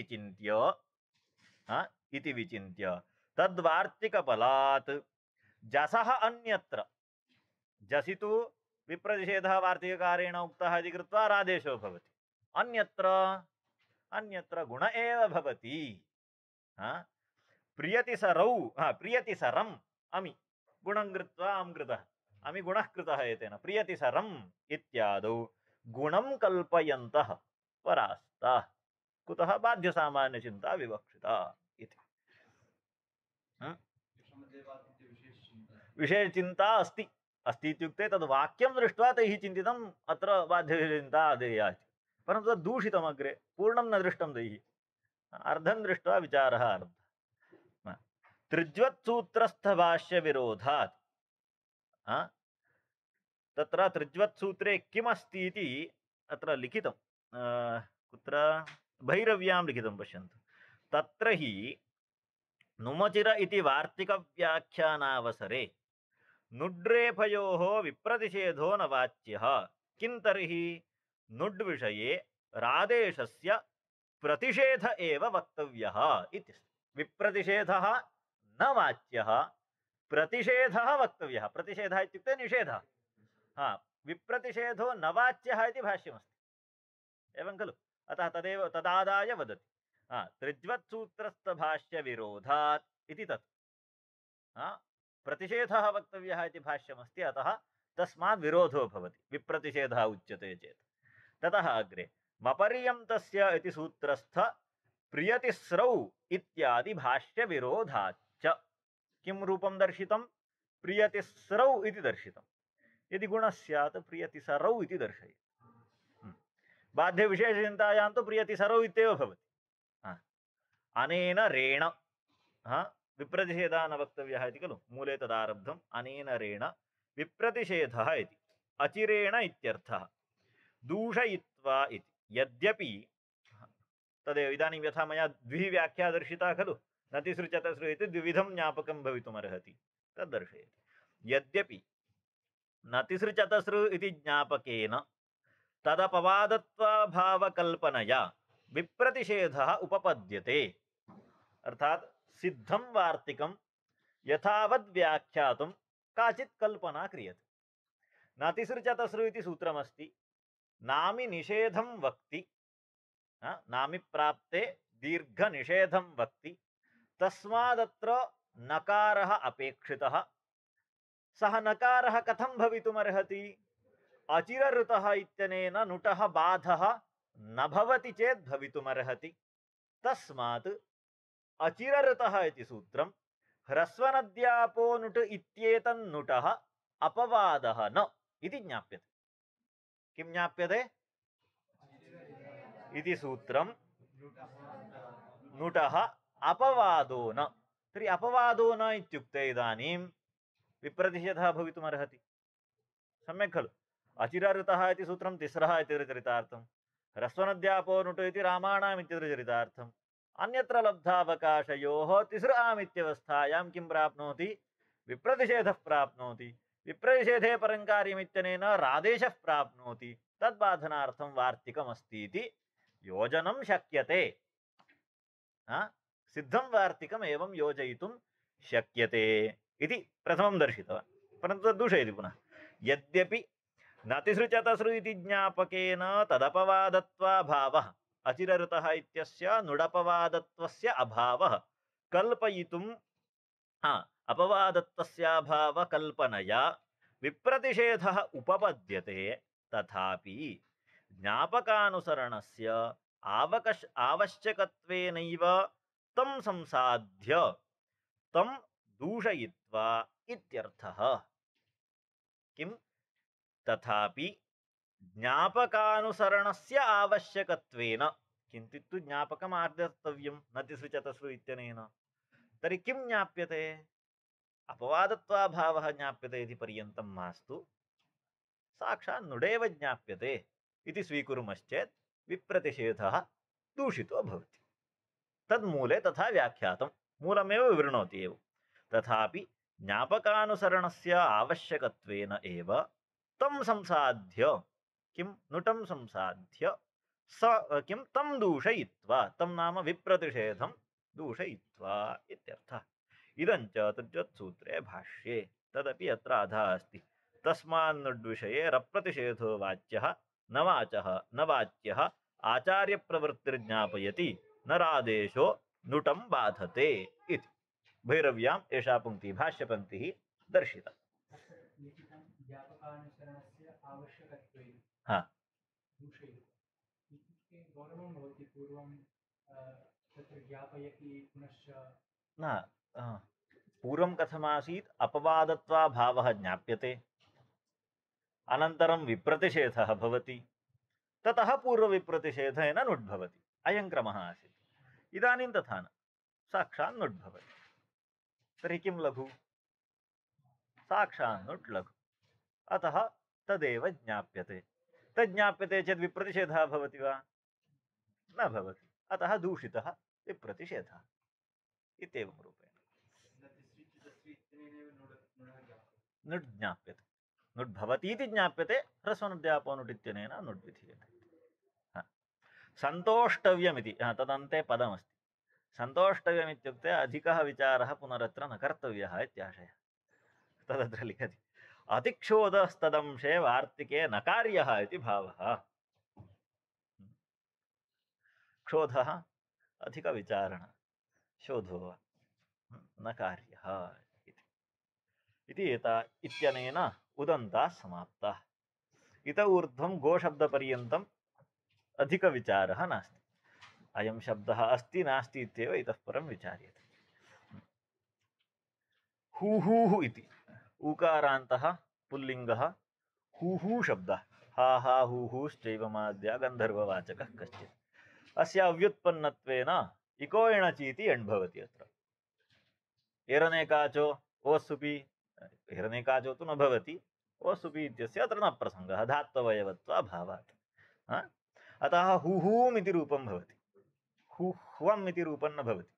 विचिन्त्य तद्वार्तिकफलात् जसः अन्यत्र। जसि तु विप्रतिषेधः वार्तिककारेण उक्तः इति कृत्वा रादेशो भवति। अन्यत्र गुण एव भवति। प्रियतिसरम् अमि गुणं कृत्वा अं कृतः, अमि गुणः कृतः एतेन। प्रियतिसरम् इत्यादौ गुणं कल्पयन्तः परास्ताः। कुतः? बाध्यसामान्यचिन्ता विवक्षिता इति। विशेषचिन्ता अस्ति इत्युक्ते तद् वाक्यं दृष्ट्वा तैः चिन्तितम् अत्र बाध्यविशेषचिन्ता आदेया इति। परन्तु तद् दूषितम् अग्रे, पूर्णं न दृष्टं तैः। अर्धं दृष्ट्वा विचारः आरब्धः। त्रिज्वत्सूत्रस्थभाष्यविरोधात्। तत्र त्रिज्वत्सूत्रे किमस्ति इति अत्र लिखितं। कुत्र? भैरव्यां लिखितं, पश्यन्तु। तत्र हि नुमचिर इति वार्तिकव्याख्यानावसरे नुड्रेफयोः विप्रतिषेधो न वाच्यः। किं तर्हि? नुड् विषये रादेशस्य प्रतिषेध एव वक्तव्यः इति। विप्रतिषेधः न वाच्यः, प्रतिषेधः वक्तव्यः। प्रतिषेधः इत्युक्ते निषेधः। विप्रतिषेधो न वाच्यः इति भाष्यमस्ति। एवं खलु? अतः तदादाय वदति त्रिज्वत्सूत्रस्थभाष्यविरोधात् इति तत् प्रतिषेधः वक्तव्यः इति भाष्यमस्ति, अतः तस्मात् विरोधो भवति, विप्रतिषेधः उच्यते चेत्। ततः अग्रे मपर्यन्तस्य इति सूत्रस्थ प्रियतिस्रौ इत्यादि भाष्यविरोधाच्च किं रूपं दर्शितं? प्रियतिस्रौ इति दर्शितं। यदि गुणः स्यात् प्रियतिसरौ इति दर्शयेत्। बाध्यविशेषचिन्तायां तु प्रियतिसरौ इत्येव भवति। अनेन रेण विप्रतिषेधः न वक्तव्यः इति खलु, मूले तदारब्धम्। अनेन रेण विप्रतिषेधः इति अचिरेण इत्यर्थः। दूषयित्वा इति यद्यपि तदेव इदानीं यथा मया द्विः व्याख्या दर्शिता खलु, नतिसृ चतसृ इति द्विविधं ज्ञापकं भवितुमर्हति, तद् दर्शयति। यद्यपि नतिसृ चतसृ इति ज्ञापकेन तदपवादत्वाभावकल्पनया विप्रतिषेधः उपपद्यते। अर्थात सिद्धं वार्तिकं यथावद् व्याख्यातुं काचित् कल्पना क्रियते। नातिसृ चतसृ इति सूत्रमस्ति, नामि निषेधं वक्ति, नामि प्राप्ते दीर्घनिषेधं वक्ति, तस्मादत्र नकारः अपेक्षितः। सः नकारः कथं भवितुमर्हति? अचिरऋतः इत्यनेन नुटः बाधः न भवति चेत् भवितुमर्हति। तस्मात् अचिरऋतः इति सूत्रं ह्रस्वनद्यापो नुट इत्येतन्नुटः अपवादः न इति ज्ञाप्यते। किं ज्ञाप्यते? इति सूत्रं नुटः अपवादो न। तर्हि अपवादो न इत्युक्ते इदानीं विप्रतिषेधः भवितुमर्हति। सम्यक् खलु? अचिरऋतः इति सूत्रं तिस्रः इत्यचरितार्थं, ह्रस्वनद्यापो नुट इति रामाणाम् इत्यचरितार्थम्। अन्यत्र लब्धावकाशयोः तिसृ आम् इत्यवस्थायां किं प्राप्नोति? विप्रतिषेधः प्राप्नोति। विप्रतिषेधे परङ्कार्यमित्यनेन रादेशः प्राप्नोति। तद्बाधनार्थं वार्तिकमस्ति इति योजनं शक्यते। सिद्धं वार्तिकम् एवं योजयितुं शक्यते इति प्रथमं दर्शितवान्। परन्तु तद् दूषयति पुनः। यद्यपि नतिसृ चतसृ इति ज्ञापकेन तदपवादत्वाभावः, अचिरऋतः इत्यस्य नुडपवादत्वस्य अभावः कल्पयितुं अपवादत्वस्याभावकल्पनया विप्रतिषेधः उपपद्यते। तथापि ज्ञापकानुसरणस्य आवश्यकत्वेनैव तं संसाध्य तं दूषयित्वा इत्यर्थः। किं? तथापि ज्ञापकानुसरणस्य आवश्यकत्वेन, किञ्चित्तु ज्ञापकम् आर्दतव्यं नतिसृ चतसृ इत्यनेन। तर्हि किं ज्ञाप्यते? अपवादत्वाभावः ज्ञाप्यते इति पर्यन्तं मास्तु, साक्षात् नुडेव ज्ञाप्यते इति स्वीकुर्मश्चेत् विप्रतिषेधः दूषितो भवति। तन्मूले तथा व्याख्यातं, मूलमेव विवृणोति एव। तथापि ज्ञापकानुसरणस्य आवश्यकत्वेन एव तं संसाध्य, किं? नुटं संसाध्य किं? तं दूषयित्वा, तं नाम विप्रतिषेधं दूषयित्वा इत्यर्थः। इदं च तृतीयसूत्रे भाष्ये तदपि अत्र अधः अस्ति। तस्मान्नुड्विषये रप्रतिषेधो वाच्यः न वाचः न वाच्यः आचार्यप्रवृत्तिर्ज्ञापयति न रादेशो नुटं बाधते इति। भैरव्याम् एषा पंक्तिः भाष्यपङ्क्तिः दर्शिता। न, पूर्वं कथमासीत्? अपवादत्वाभावः ज्ञाप्यते, अनन्तरं विप्रतिषेधः भवति, ततः पूर्वविप्रतिषेधेन नुड्भवति। अयं क्रमः आसीत्। इदानीं तथा न, साक्षात् नुड्भवति। तर्हि किं लघु? साक्षात् नुट् लघु। अतः तदेव ज्ञाप्यते। तद् ज्ञाप्यते चेत् विप्रतिषेधः भवति वा? न भवति। अतः दूषितः विप्रतिषेधः इत्येवं रूपेण नुड् ज्ञाप्यते। नुड् भवति इति ज्ञाप्यते। ह्रस्वनद्यापो नुट् इत्यनेन नुड् विधीयते। सन्तोष्टव्यमिति तदन्ते पदमस्ति। सन्तोष्टव्यमित्युक्ते अधिकः विचारः पुनरत्र न कर्तव्यः इत्याशयः। तदत्र लिखति अतिक्षोधस्तदंशे वार्तिके न कार्यः इति भावः। क्षोधः अधिकविचारण शोधो वा न कार्यः इति। इति एता इत्यनेन उदन्ताः समाप्ताः। इत ऊर्ध्वं गोशब्दपर्यन्तम् अधिकविचारः नास्ति। अयं शब्दः अस्ति नास्ति इत्येव इतः परं विचार्यते। हूहूः इति ऊकारान्तः पुल्लिङ्गः हूहू शब्दः। हा हा हूहूश्चैवमाद्या गन्धर्ववाचकः कश्चित्। अस्य अव्युत्पन्नत्वेन इको एणचीति एण् भवति। अत्र एरनेकाचो ओस्सुपि एरनेकाचो तु न भवति। ओस्सुपि इत्यस्य अत्र न प्रसङ्गः धात्ववयवत्वाभावात्। अतः हुहूम् इति रूपं भवति। हुह्वम् इति रूपं न भवति।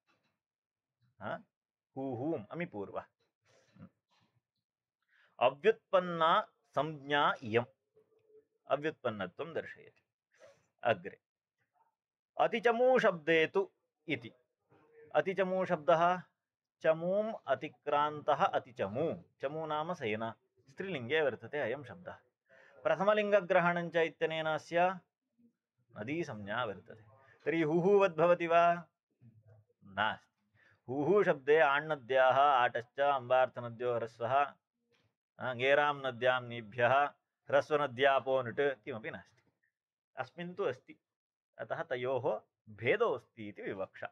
हुहूम् अमिपूर्वः। अव्युत्पन्ना संज्ञा इयम् अव्युत्पन्नत्वं दर्शयति। अग्रे अतिचमू शब्दे तु इति। अतिचमू शब्दः चमूम् अतिक्रान्तः अतिचमू। चमू नाम सेना। स्त्रीलिङ्गे वर्तते अयं शब्दः। प्रथमलिङ्गग्रहणञ्च इत्यनेन अस्य नदीसंज्ञा वर्तते। तर्हि हुहुवद्भवति वा? नास्ति। हुहु शब्दे आण्नद्याः आटश्च अम्बार्थनद्यो ह्रस्वः गेरां नद्यां नीभ्यः ह्रस्वनद्यापो नुट् किमपि नास्ति। अस्मिन् तु अस्ति। अतः तयोः भेदोऽस्ति इति विवक्षा।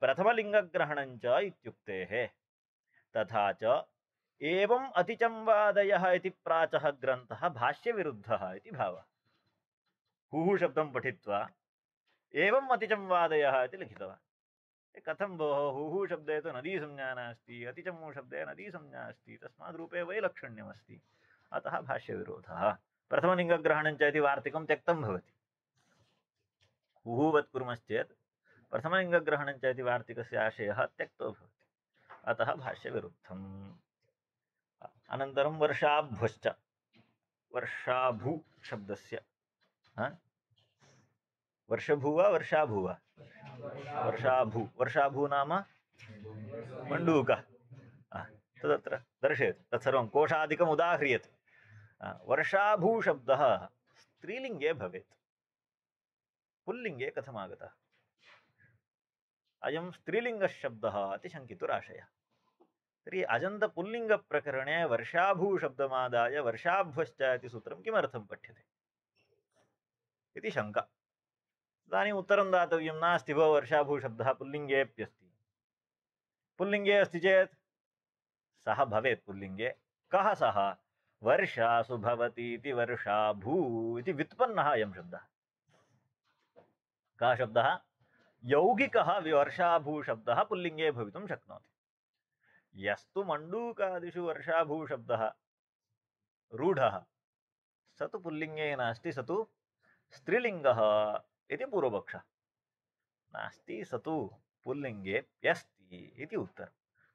प्रथमलिङ्गग्रहणञ्च इत्युक्तेः तथा च एवम् अतिचंवादयः इति प्राचः ग्रन्थः भाष्यविरुद्धः इति भावः। हुहु शब्दं पठित्वा एवम् अतिचंवादयः इति लिखितवान्। कथं भोः हुहु शब्दे तु नदीसंज्ञा नास्ति, अतिचमू शब्दे नदीसंज्ञा अस्ति, तस्मात् रूपे वैलक्षण्यमस्ति, अतः भाष्यविरोधः। प्रथमलिङ्गग्रहणञ्च इति वार्तिकं त्यक्तं भवति। हुहुवत् कुर्मश्चेत् प्रथमलिङ्गग्रहणञ्च इति वार्तिकस्य आशयः त्यक्तो भवति, अतः भाष्यविरुद्धम्। अनन्तरं वर्षाभ्वश्च वर्षाभू शब्दस्य वर्षभू वा वर्षाभू वा? वर्षाभू। वर्षाभू नाम मण्डूकः। तदत्र दर्शयति। तत्सर्वं कोशादिकम् उदाह्रियते। वर्षाभू शब्दः स्त्रीलिङ्गे भवेत्, पुल्लिङ्गे कथमागतः? अयं स्त्रीलिङ्गशब्दः इति शङ्कितुराशयः। तर्हि अजन्तपुल्लिङ्गप्रकरणे वर्षाभू शब्दमादाय वर्षाभ्वश्च इति सूत्रं किमर्थं पठ्यते इति शङ्का। इदानीम् उत्तरं दातव्यं। नास्ति भो, वर्षाभू शब्दः पुल्लिङ्गेऽप्यस्ति। पुल्लिङ्गे अस्ति चेत् सः भवेत् पुल्लिङ्गे। कः सः? वर्षासु भवति इति वर्षाभू इति व्युत्पन्नः अयं शब्दः। कः शब्दः? यौगिकः वर्षाभू शब्दः पुल्लिङ्गे भवितुं शक्नोति। यस्तु मण्डूकादिषु वर्षाभू शब्दः रूढः स तु पुल्लिङ्गे नास्ति, स तु स्त्रीलिङ्गः इति पूर्वपक्षः। नास्ति, स तु पुल्लिङ्गेऽप्यस्ति इति उत्तरं।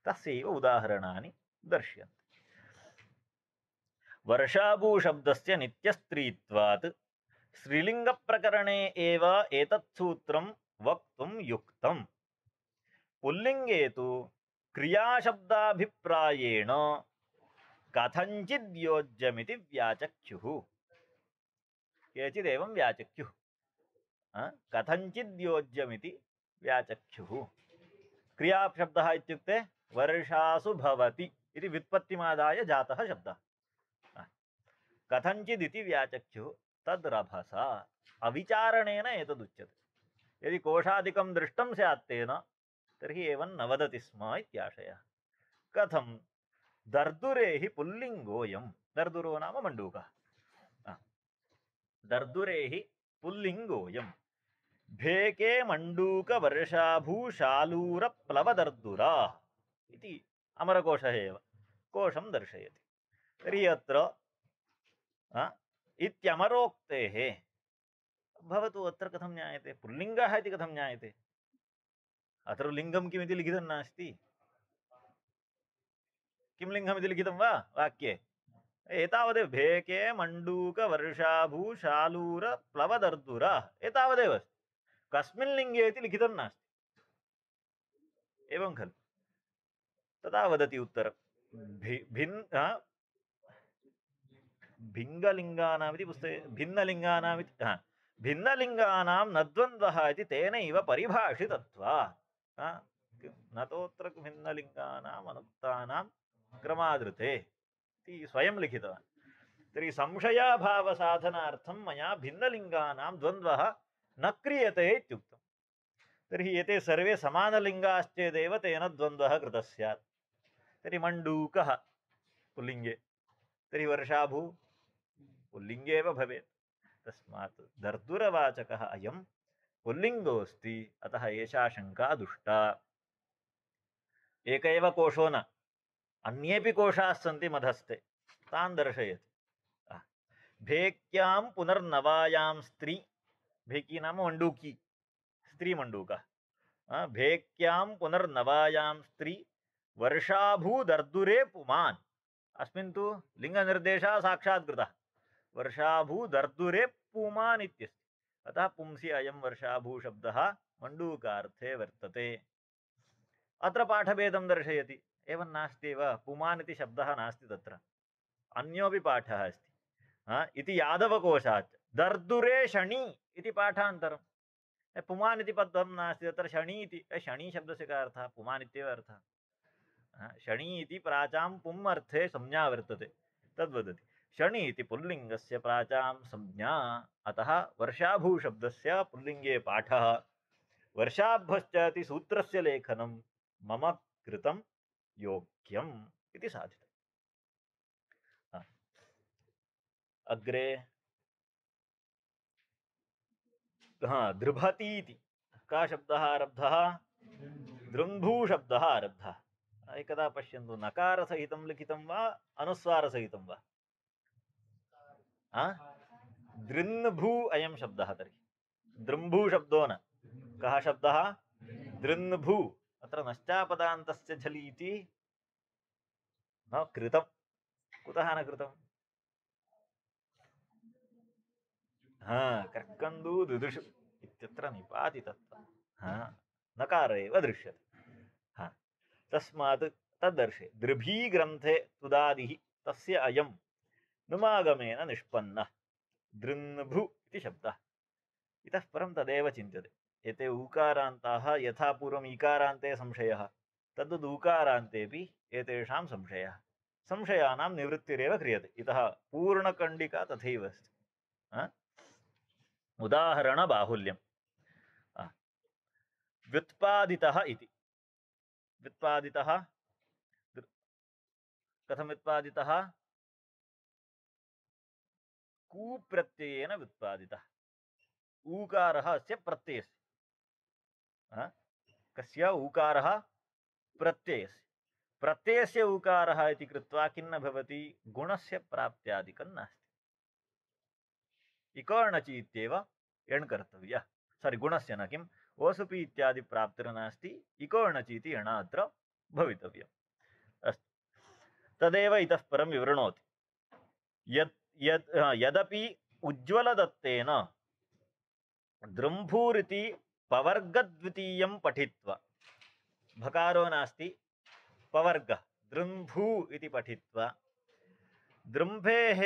तस्यैव उदाहरणानि दर्श्यन्ते। वर्षाभू शब्दस्य नित्यस्त्रीत्वात् स्त्रीलिङ्गप्रकरणे एव एतत् सूत्रं वक्तुं युक्तम्। पुल्लिङ्गे तु क्रियाशब्दाभिप्रायेण कथञ्चिद् योज्यमिति व्याचक्ष्युः। केचिदेवं व्याचक्ष्युः। कथञ्चिद् योज्यमिति व्याचक्ष्युः। क्रियाशब्दः इत्युक्ते वर्षासु भवति इति व्युत्पत्तिमादाय जातः शब्दः। कथञ्चिदिति व्याचक्ष्युः तद्रभसा अविचारणेन एतदुच्यते। यदि कोशादिकं दृष्टं स्यात् तेन तर्हि एवं न वदति स्म इत्याशयः। कथं? दर्दुरे हि पुल्लिङ्गोऽयं। दर्दुरो नाम मण्डूकः। दर्दुरे हि पुल्लिङ्गोऽयं। भेके मण्डूकवर्षाभूशालूरप्लवदर्दुरा इति अमरकोशः एव कोशं दर्शयति। तर्हि अत्र इत्यमरोक्तेः भवतु अत्र कथं ज्ञायते? पुल्लिङ्गः इति कथं ज्ञायते? अत्र लिङ्गं किमिति लिखितं नास्ति। किं लिङ्गमिति लिखितं वा वाक्ये? एतावदेव। भेके मण्डूकवर्षाभूशालूरप्लवदर्दुरा एतावदेव अस्ति। कस्मिन् लिङ्गे इति लिखितं नास्ति। एवं खलु? तदा वदति उत्तरं भिङ्गलिङ्गानामिति पुस्तके भिन्नलिङ्गानामिति भिन्नलिङ्गानां न द्वन्द्वः इति तेनैव परिभाषितत्वात्। न तोऽत्र भिन्नलिङ्गानाम् अनुक्तानां क्रमादृते इति स्वयं लिखितवान्। तर्हि संशयाभावसाधनार्थं मया भिन्नलिङ्गानां द्वन्द्वः न क्रियते इत्युक्तम्। तर्हि एते सर्वे समानलिङ्गाश्चेदेव तेन द्वन्द्वः कृतः स्यात्। तर्हि मण्डूकः पुल्लिङ्गे, तर्हि वर्षाभू पुल्लिङ्गे एव भवेत्। तस्मात् दर्दुरवाचकः अयं पुल्लिङ्गोऽस्ति, अतः एषा शङ्का दुष्टा। एक एव कोशो न, अन्येपि कोशाः सन्ति मधस्थे, तान् दर्शयति। भेक्यां पुनर्नवायां स्त्री, भेकी नाम मण्डूकी, स्त्री मण्डूकः। भेक्यां पुनर्नवायां स्त्री वर्षाभूदर्दुरे पुमान्, अस्मिन् तु लिङ्गनिर्देशः साक्षात् कृतः। वर्षाभूदर्दुरे पुमान् इत्यस्ति, अतः पुंसि अयं वर्षाभू शब्दः मण्डूकार्थे वर्तते। अत्र पाठभेदं दर्शयति। एवं नास्ति एव, पुमान् इति शब्दः नास्ति तत्र, अन्योपि पाठः अस्ति। इति यादवकोशात् दर्दुरे शनि इति पाठान्तरं। पुमान् इति पदं नास्ति तत्र, शनि इति। शनि शब्दस्य का अर्थः? पुमान् इत्येव अर्थः। शनि इति प्राचां पुम् अर्थे संज्ञा वर्तते, तद्वदति। शनि इति पुल्लिङ्गस्य प्राचां संज्ञा, अतः वर्षाभूशब्दस्य पुल्लिङ्गे पाठः। वर्षाभ्यश्च इति सूत्रस्य लेखनं मम कृतं योग्यम् इति साधितम्। अग्रे दृभति इति का शब्दः आरब्धः? दृम्भू शब्दः आरब्धः। एकदा पश्यन्तु, नकारसहितं लिखितं वा अनुस्वारसहितं वा? दृन्भू अयं शब्दः। तर्हि दृम्भू शब्दो न, कः शब्दः? दृन्भू। अत्र नश्चापदान्तस्य झलि इति न कृतं। कुतः न कृतं? कर्कन्दू दुदुषु इत्यत्र निपातितत्वं नकार एव दृश्यते। तस्मात् तद्दर्शे दृभी ग्रन्थे तुदादिः तस्य अयं नुमागमेन निष्पन्नः दृन्भु इति शब्दः। इतः परं तदेव चिन्त्यते। एते ऊकारान्ताः यथा पूर्वम् ईकारान्ते संशयः, तद्वद् ऊकारान्तेऽपि एतेषां संशयः। संशयानां निवृत्तिरेव क्रियते। इतः पूर्णकण्डिका तथैव अस्ति। उदाहरणबाहुल्यं व्युत्पादितः इति। व्युत्पादितः कथं व्युत्पादितः? कूप्रत्ययेन व्युत्पादितः। ऊकारः अस्य प्रत्ययस्य। कस्य? ऊकारः प्रत्ययस्य। प्रत्ययस्य ऊकारः इति कृत्वा किन्न भवति? गुणस्य प्राप्त्यादिकं नास्ति। इकोर्णचि इत्येव एण् कर्तव्यः। सारी, गुणस्य न, किम् ओसुपि इत्यादि प्राप्तिर्नास्ति, इकोर्णचि इति एण अत्र भवितव्यम्। अस्तु, तदेव इतः परं विवृणोति। यदपि उज्ज्वलदत्तेन दृम्भूरिति पवर्गद्वितीयं पठित्वा, भकारो नास्ति, पवर्गः दृम्भू इति पठित्वा दृम्भेः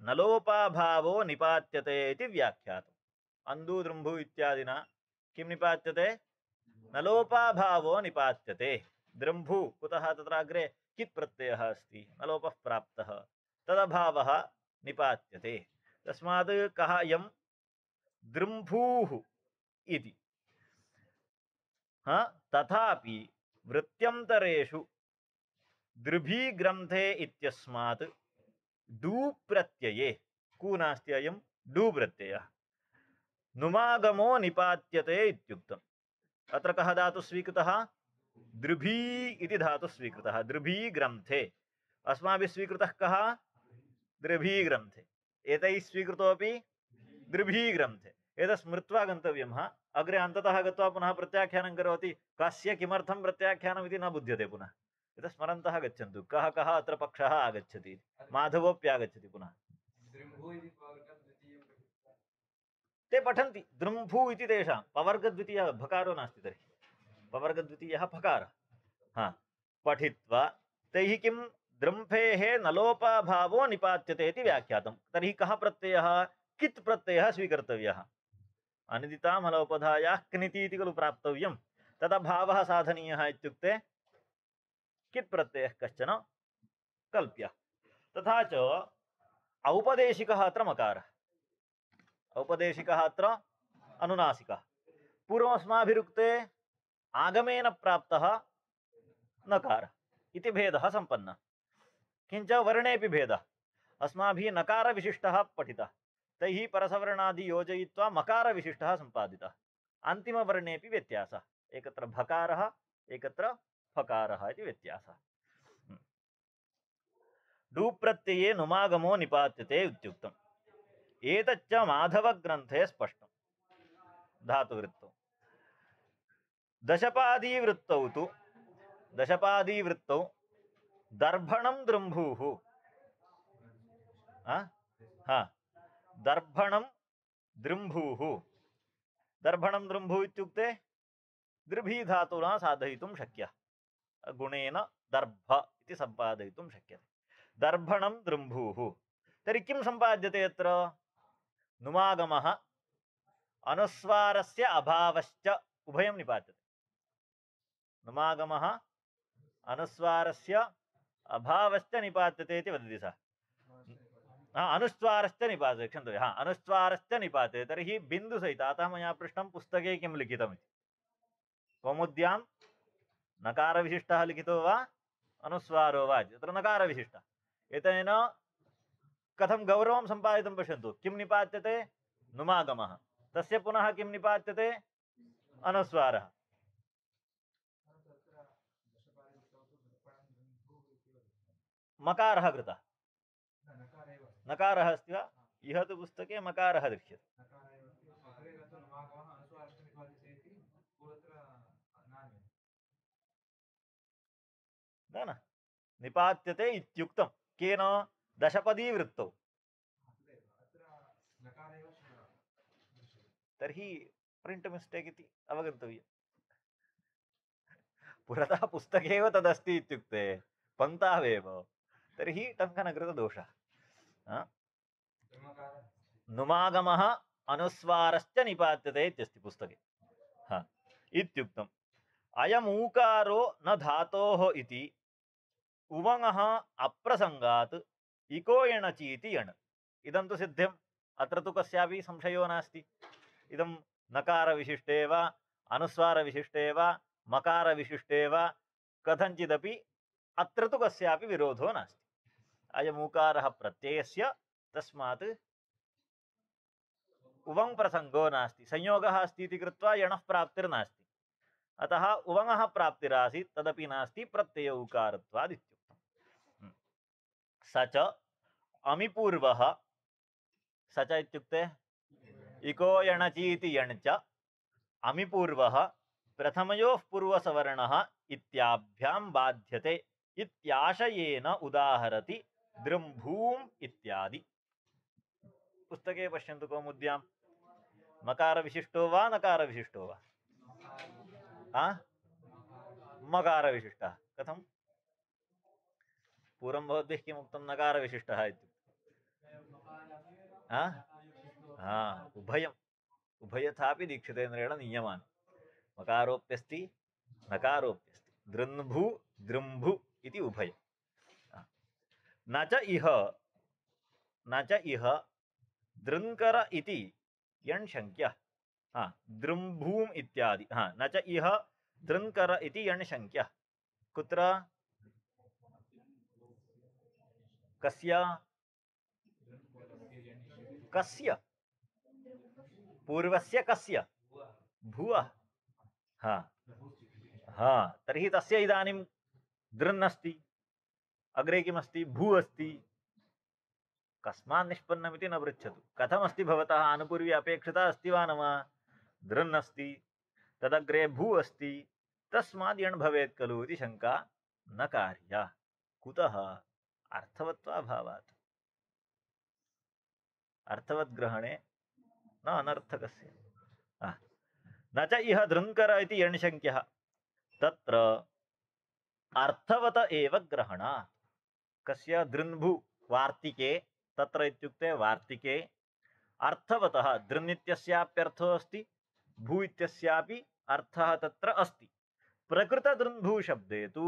नलोपाभावो निपात्यते इति व्याख्यातम्। अंदू दृम्भु इत्यादिना किं निपात्यते? नलोपाभावो निपात्यते। दृम्भु कुतः? तत्र अग्रे कित् प्रत्ययः अस्ति, नलोपः प्राप्तः, तदभावः निपात्यते। तस्मात् कः अयं दृम्भूः इति। तथापि वृत्त्यन्तरेषु दृभी ग्रन्थे इत्यस्मात् डू प्रत्यये, कू नास्ति, अयं डू प्रत्ययः, नुमागमो निपात्यते इत्युक्तम्। अत्र कः धातुः स्वीकृतः? दृभी इति धातुः स्वीकृतः। दृभी ग्रन्थे अस्माभिः स्वीकृतः कः? दृभी ग्रन्थे। एतैः स्वीकृतोऽपि दृभी ग्रन्थे। एतत् स्मृत्वा गन्तव्यं। अग्रे अन्ततः गत्वा पुनः प्रत्याख्यानं करोति, कस्य किमर्थं प्रत्याख्यानम् इति न बुध्यते पुनः। एतत् स्मरन्तः गच्छन्तु, कः कः अत्र पक्षः आगच्छति। माधवोऽप्यागच्छति पुनः। ते पठन्ति दृम्भू इति तेषां पवर्गद्वितीयः, भकारो नास्ति, तर्हि पवर्गद्वितीयः फकारः। पठित्वा तैः किं? दृम्भेः नलोपाभावो निपात्यते इति व्याख्यातं। तर्हि कः प्रत्ययः? कित् प्रत्ययः स्वीकर्तव्यः। अनिदितामलोपधायाः क्निति इति खलु प्राप्तव्यं। तदा भावः साधनीयः इत्युक्ते कित् प्रत्ययः कश्चन कल्प्यः। तथा च औपदेशिकः अत्र मकारः, औपदेशिकः अत्र अनुनासिकः। पूर्वमस्माभिरुक्ते आगमेन प्राप्तः नकारः इति भेदः सम्पन्नः। किञ्च वर्णेऽपि भेदः। अस्माभिः नकारविशिष्टः पठितः, तैः परसवर्णादि योजयित्वा मकारविशिष्टः सम्पादितः। अन्तिमवर्णेऽपि व्यत्यासः, एकत्र भकारः एकत्र फकारः इति व्यत्यासः। डूप्रत्यये नुमागमो निपात्यते इत्युक्तम्। एतच्च माधवग्रन्थे स्पष्टम्। धातुवृत्तौ दशपादीवृत्तौ दर्भणं दृम्भुः, दर्भणं दृम्भुः। दर्भणं दृम्भुः इत्युक्ते दृभी धातुना साधयितुं शक्यः, गुणेन दर्भ इति सम्पादयितुं शक्यते। दर्भणं दृम्भुः। तर्हि किं सम्पाद्यते अत्र? नुमागमः अनुस्वारस्य अभावश्च उभयं निपात्यते। नुमागमः अनुस्वारस्य अभावश्च निपात्यते इति वदति सः। अनुस्वारश्च निपात्यते, क्षन्तव्यः, अनुस्वारश्च निपात्यते। तर्हि बिन्दुसहितः। अतः मया पृष्टं पुस्तके किं लिखितमिति। कौमुद्यां नकारविशिष्टः लिखितो वा अनुस्वारो वा? तत्र नकारविशिष्टः। एतेन कथं गौरवं सम्पादितं पश्यन्तु। किं निपात्यते? नुमागमः। तस्य पुनः किं निपात्यते? अनुस्वारः। मकारः कृतः, नकारः अस्ति वा? इह तु पुस्तके मकारः दृश्यते। न निपात्यते इत्युक्तं केन? दशपदीवृत्तौ। तर्हि प्रिंट मिस्टेक् इति अवगन्तव्यम्। पुरतः पुस्तके एव तदस्ति इत्युक्ते पङ्क्तावेव, तर्हि टङ्कनकृतदोषः। नुमागमः अनुस्वारश्च निपात्यते इत्यस्ति पुस्तके। इत्युक्तम्। अयमूकारो न धातोः इति उवङः अप्रसङ्गात् इको एणचीति यण्। इदं तु सिद्धम्। अत्र तु कस्यापि संशयो नास्ति। इदं नकारविशिष्टे वा अनुस्वारविशिष्टे वा मकारविशिष्टे वा कथञ्चिदपि अत्र तु कस्यापि विरोधो नास्ति। अयमूकारः प्रत्ययस्य, तस्मात् उवङ् प्रसङ्गो नास्ति। संयोगः अस्ति इति कृत्वा यणः प्राप्तिर्नास्ति। अतः उवङः प्राप्तिरासीत्, तदपि नास्ति, प्रत्यय उकारत्वात् इत्युक्तम्। स च अमिपूर्वः। स च इत्युक्ते इको यणचीति यण् च अमिपूर्वः प्रथमयोः पूर्वसवर्णः इत्याभ्यां बाध्यते इत्याशयेन उदाहरति दृम्भूम् इत्यादि। पुस्तके पश्यन्तु कौमुद्यां मकारविशिष्टो वा नकारविशिष्टो वा? मकारविशिष्टः। कथं? पूर्वं भवद्भिः किम् उक्तं? नकारविशिष्टः इत्युक्ते उभयम्, उभयथापि दीक्षितेन्द्रेण नियमान्। मकारोप्यस्ति नकारोप्यस्ति, दृन्भु दृम्भु इति उभयम्। न च इह दृङ्कर इति यण् शङ्क्यः। दृम्भूम् इत्यादि। न च इह दृङ्कर इति यण् शङ्क्यः। कुत्र? कस्य? कस्य? पूर्वस्य कस्य? भुवः। तर्हि तस्य इदानीं दृन् अस्ति, अग्रे किमस्ति? भू अस्ति। कस्मात् निष्पन्नमिति न पृच्छतु। कथमस्ति भवतः? आनुपूर्वी अपेक्षिता अस्ति वा न वा? दृन् अस्ति, तदग्रे भू अस्ति, तस्मात् यण् भवेत् खलु इति शङ्का न कार्या। कुतः? अर्थवत्वाभावात्। अर्थवद्ग्रहणे न अनर्थकस्य। न च इह दृङ्कर इति यण् शङ्क्यः। तत्र अर्थवत एव ग्रहणात्। कस्य? दृन्भु वार्तिके। तत्र इत्युक्ते वार्तिके अर्थवतः दृन् इत्यस्याप्यर्थो अस्ति, भू इत्यस्यापि अर्थः तत्र अस्ति। प्रकृतदृन्भू शब्दे तु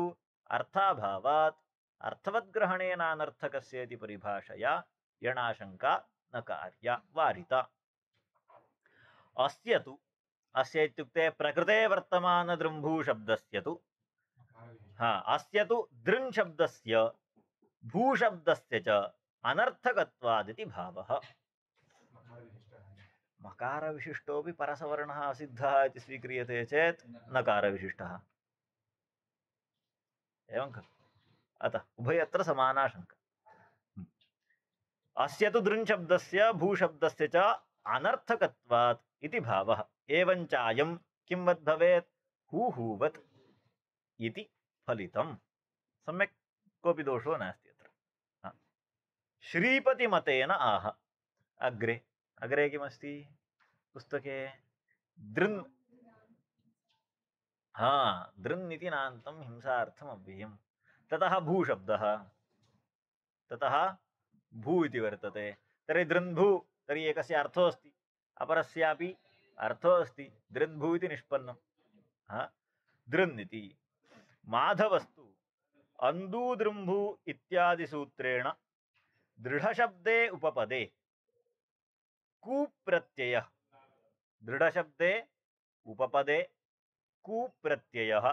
अर्थाभावात् अर्थवद्ग्रहणेनानर्थकस्य इति परिभाषया यणाशंका न कार्या वारिता। अस्य तु अस्य इत्युक्ते प्रकृते वर्तमानदृन्भू शब्दस्य तु अस्य तु दृन् शब्दस्य भूशब्दस्य च अनर्थकत्वादिति भावः। मकारविशिष्टोऽपि परसवर्णः असिद्धः इति स्वीक्रियते चेत् नकारविशिष्टः, एवं खलु? अतः उभयत्र समानाशंका। अस्य तु दृन् शब्दस्य भूशब्दस्य च अनर्थकत्वात् इति भावः। एवञ्चायं किं वत् भवेत्? हूहूवत् इति फलितम्। सम्यक्, कोऽपि दोषो नास्ति अत्र। श्रीपतिमतेन आह। अग्रे अग्रे किमस्ति पुस्तके? दृन् दृन् इति नान्तं हिंसार्थम् अव्ययम्। ततः भूशब्दः, ततः भू इति वर्तते। तर्हि दृन्भू, तर्हि एकस्य अर्थो अस्ति, अपरस्यापि अर्थो अस्ति, दृन्भू इति निष्पन्नम्। दृन् इति माधवस्तु अन्दूदृम्भू इत्यादि सूत्रेण दृढशब्दे उपपदे कू प्रत्ययः, दृढशब्दे उपपदे कू प्रत्ययः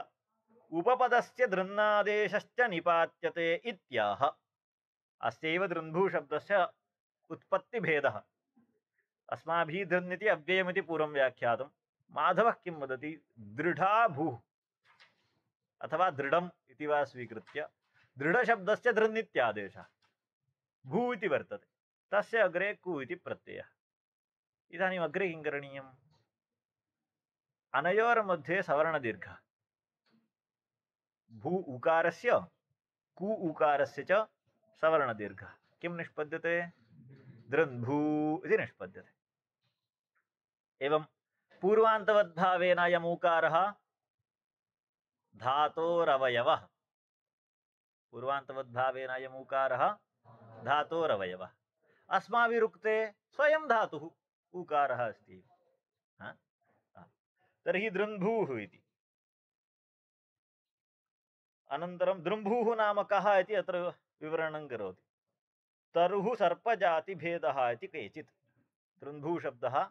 उपपदस्य दृन्नादेशश्च निपात्यते इत्याह। अस्यैव दृन्भू शब्दस्य उत्पत्तिभेदः। अस्माभिः दृन् इति अव्ययमिति पूर्वं व्याख्यातं। माधवः किं वदति? दृढा भूः अथवा दृढम् इति वा स्वीकृत्य दृढशब्दस्य दृन् इत्यादेशः भू इति वर्तते, तस्य अग्रे कू इति प्रत्ययः। इदानीम् अग्रे किं करणीयम्? अनयोर्मध्ये सवर्णदीर्घः। भू उकारस्य कू उकारस्य च सवर्णदीर्घः। किं निष्पद्यते? दृन्भू इति निष्पद्यते। एवं पूर्वान्तवद्भावेन अयम् उकारः धातोरवयवः। पूर्वान्तवद्भावेन अयम् उकारः धातोरवयवः। अस्माभिरुक्ते स्वयं धातुः उकारः अस्ति। तर्हि दृन्भूः इति। अनन्तरं दृम्भूः नाम कः इति अत्र विवरणं करोति। तरुः सर्पजातिभेदः इति केचित्। दृन्भू शब्दः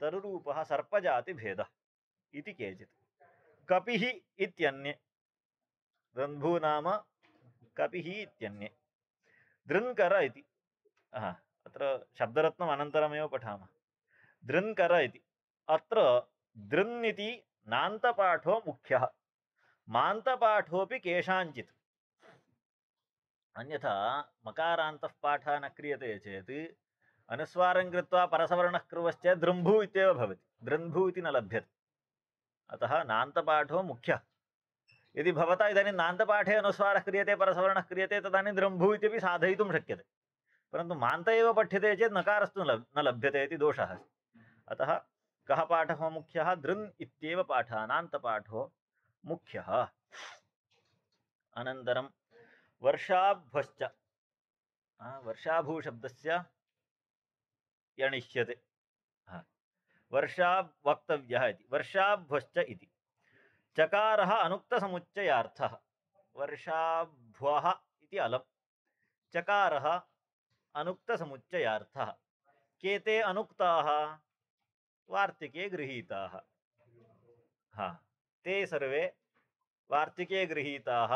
तरुरूपः सर्पजातिभेदः इति केचित्। कपिः इत्यन्ये। दृन्भू नाम कपिः इत्यन्ये। दृन्कर इति, अत्र शब्दरत्नम् अनन्तरमेव पठामः। दृन्कर इति। अत्र दृन् इति नान्तपाठो मुख्यः, मान्तपाठोऽपि केषाञ्चित्। अन्यथा मकारान्तः पाठः न क्रियते चेत् अनुस्वारं कृत्वा परसवर्णः कुर्वश्चेत् दृम्भू इत्येव भवति, दृन्भू इति न लभ्यते। अतः नान्तपाठो मुख्यः। यदि भवता इदानीं नान्तपाठे अनुस्वारः क्रियते, परसवर्णः क्रियते, तदानीं दृम्भू इत्यपि साधयितुं शक्यते। परन्तु मान्त एव पठ्यते चेत् नकारस्तु न लभ्यते इति दोषः अस्ति। अतः कः पाठः मुख्यः? दृन् इत्येव पाठः, नान्तपाठो मुख्यः। अनन्तरं वर्षाभ्वश्च। वर्षाभूशब्दस्य यणिष्यते। वर्षा वक्तव्यः इति। वर्षाभ्वश्च इति चकारः अनुक्तसमुच्चयार्थः। वर्षाभ्वः इति अलम्, चकारः अनुक्तसमुच्चयार्थः। केते अनुक्ताः? वार्तिके गृहीताः। ते सर्वे वार्तिके गृहीताः,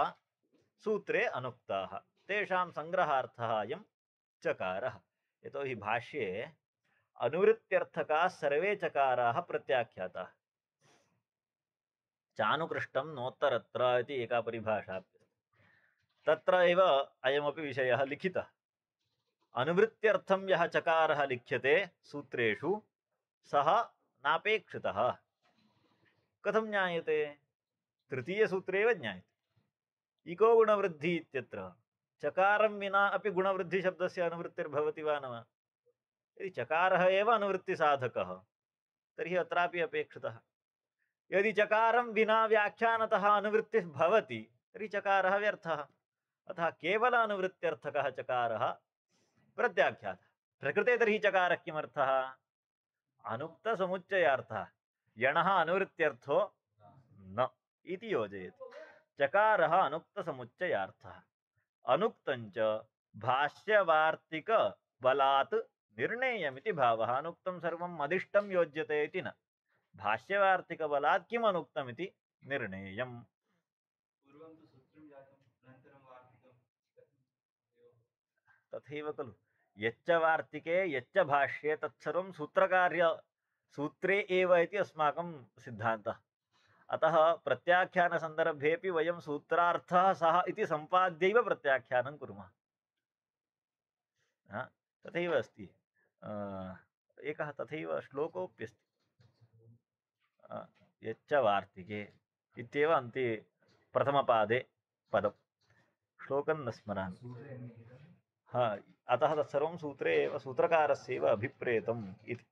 सूत्रे अनुक्ताः। तेषां संग्रहार्थः अयं चकारः। यतोहि भाष्ये अनुवृत्त्यर्थकाः सर्वे चकाराः प्रत्याख्याताः। चानुकृष्टं नोत्तरत्र इति एका परिभाषा अस्ति। तत्र एव अयमपि विषयः लिखितः। अनुवृत्त्यर्थं यः चकारः लिख्यते सूत्रेषु सः नापेक्षितः। कथं ज्ञायते? तृतीयसूत्रे एव ज्ञायते। इको गुणवृद्धि इत्यत्र चकारं विना अपि गुणवृद्धिशब्दस्य अनुवृत्तिर्भवति वा न वा? यदि चकारः एव अनुवृत्तिसाधकः तर्हि अत्रापि अपेक्षितः। यदि चकारं विना व्याख्यानतः अनुवृत्तिः भवति तर्हि चकारः व्यर्थः। अतः केवल अनुवृत्त्यर्थकः चकारः प्रत्याख्यातः। प्रकृते तर्हि चकारः किमर्थः? अनुक्तसमुच्चयार्थः। यणः अनुवृत्त्यर्थो न इति योजयति। चकारः अनुक्तसमुच्चयार्थः। अनुक्तञ्च भाष्यवार्तिकबलात् निर्णेयमिति भावः। अनुक्तं सर्वं मदिष्टं योज्यते इति न, भाष्यवार्तिकबलात् किम् अनुक्तमिति निर्णेयम्। तथैव खलु, यच्च वार्तिके यच्च भाष्ये तत्सर्वं सूत्रे एव इति अस्माकं सिद्धान्तः। अतः प्रत्याख्यानसन्दर्भेऽपि वयं सूत्रार्थः सः इति सम्पाद्यैव प्रत्याख्यानं कुर्मः। तथैव अस्ति, एकः तथैव श्लोकोऽप्यस्ति, यच्च वार्तिके इत्येव अन्ते प्रथमपादे पदं, श्लोकं न स्मरामि। अतः तत्सर्वं सूत्रे एव सूत्रकारस्यैव अभिप्रेतम् इति।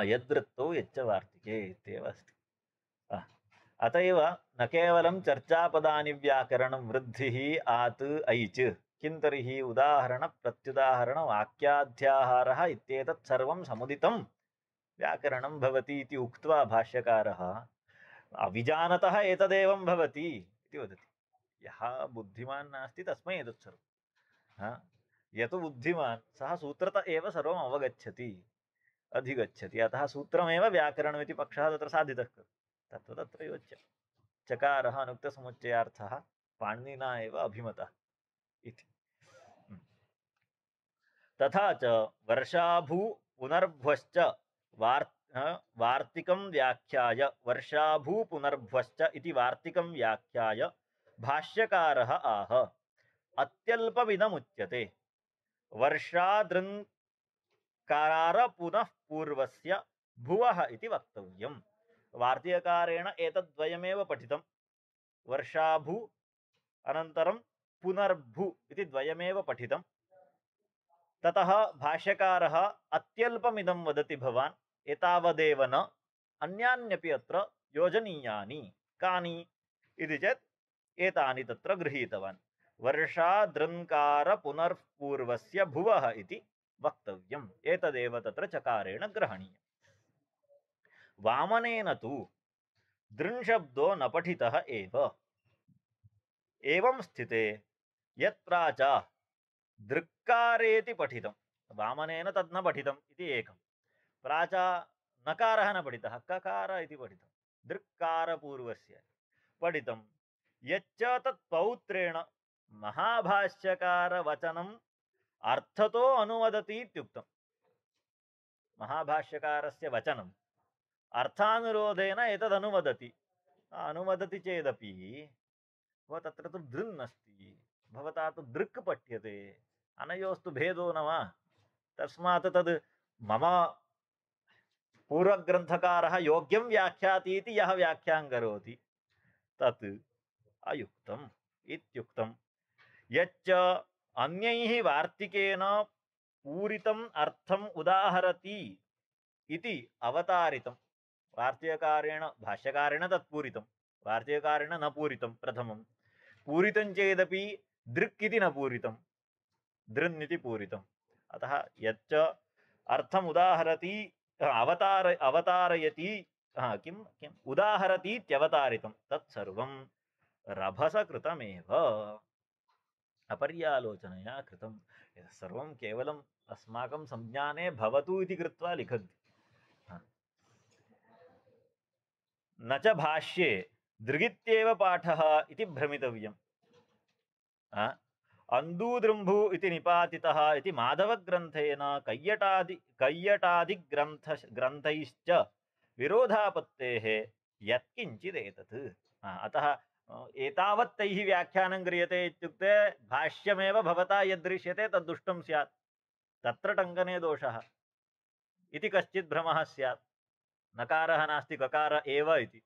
यद्वृत्तौ यच्च वार्तिके इत्येव अस्ति। अत एव न केवलं चर्चापदानि व्याकरणं वृद्धिः आत् ऐच् किं तर्हि उदाहरण प्रत्युदाहरण वाक्याध्याहारः इत्येतत् सर्वं समुदितं व्याकरणं भवति इति उक्त्वा भाष्यकारः अविजानतः एतदेवं भवति इति वदति। यः बुद्धिमान् नास्ति तस्मै एतत् सर्वं, यत् बुद्धिमान् सः सूत्रतः एव सर्वम् अवगच्छति, अधिगच्छति। अतः सूत्रमेव व्याकरणमिति पक्षः तत्र साधितः खलु, तत्त्व तत्र योच्यते। चकारः अनुक्तसमुच्चयार्थः पाणिनिना एव अभिमतः इति। तथा च वर्षाभू पुनर्भ्वश्च वार्तिकं व्याख्याय, वर्षाभू पुनर्भ्वश्च इति वार्तिकं व्याख्याय भाष्यकारः आह अत्यल्पमिदमुच्यते वर्षादृङ्कार पुनः पूर्वस्य भुवः इति वक्तव्यम्। वार्तिककारेण एतद्द्वयमेव पठितं, वर्षाभू अनन्तरं पुनर्भू इति द्वयमेव पठितं। ततः भाष्यकारः अत्यल्पमिदं वदति भवान्, एतावदेव न, अन्यान्यपि अत्र योजनीयानि। कानि इति चेत् एतानि तत्र गृहीतवान्। वर्षादृङ्कार पुनर्पूर्वस्य भुवः इति वक्तव्यम्, एतदेव तत्र चकारेण ग्रहणीयम्। वामनेन तु दृङ्शब्दो न पठितः एव। एवं स्थिते यत्राचा दृक्कारेति पठितं, वामनेन तद् न पठितम् इति एकं, प्राचा नकारः न पठितः, ककार इति पठितं, दृक्कारपूर्वस्य पठितं। यच्च तत् पौत्रेण महाभाष्यकारवचनम् अर्थतो अनुवदति इत्युक्तं। महाभाष्यकारस्य वचनम् अर्थानुरोधेन एतदनुवदति। अनुवदति चेदपि तत्र तु दृन् अस्ति, भवता तु दृक् पठ्यते, अनयोस्तु भेदो न वा? तस्मात् तद् मम पूर्वग्रन्थकारः योग्यं व्याख्याति इति यः व्याख्यां करोति तत् अयुक्तम् इत्युक्तं। यच्च अन्यैः वार्तिकेन पूरितम् अर्थम् उदाहरति इति अवतारितं, वार्तिककारेण भाष्यकारेण तत् पूरितं, वार्तिककारेण न पूरितं। प्रथमं पूरितं चेदपि दृक् इति न पूरितं, दृन् इति पूरितम्। अतः यच्च अर्थम् उदाहरति अवतारयति किं किम् उदाहरति इत्यवतारितं तत्सर्वं रभसकृतमेव, अपर्यालोचनया कृतं। सर्वं केवलम् अस्माकं संज्ञाने भवतु इति कृत्वा लिखन्ति। न च भाष्ये दृगित्येव पाठः इति भ्रमितव्यम्। अंदूदृम्भु इति निपातितः इति माधवग्रन्थेन कैयटादिग्रन्थैश्च विरोधापत्तेः यत्किञ्चिदेतत्। अतः एतावत् तैः व्याख्यानं क्रियते इत्युक्ते भाष्यमेव भवता यद्दृश्यते तद्दुष्टं स्यात्, तत्र टङ्कने दोषः इति कश्चित् भ्रमः स्यात्। नकारः नास्ति ककार एव इति,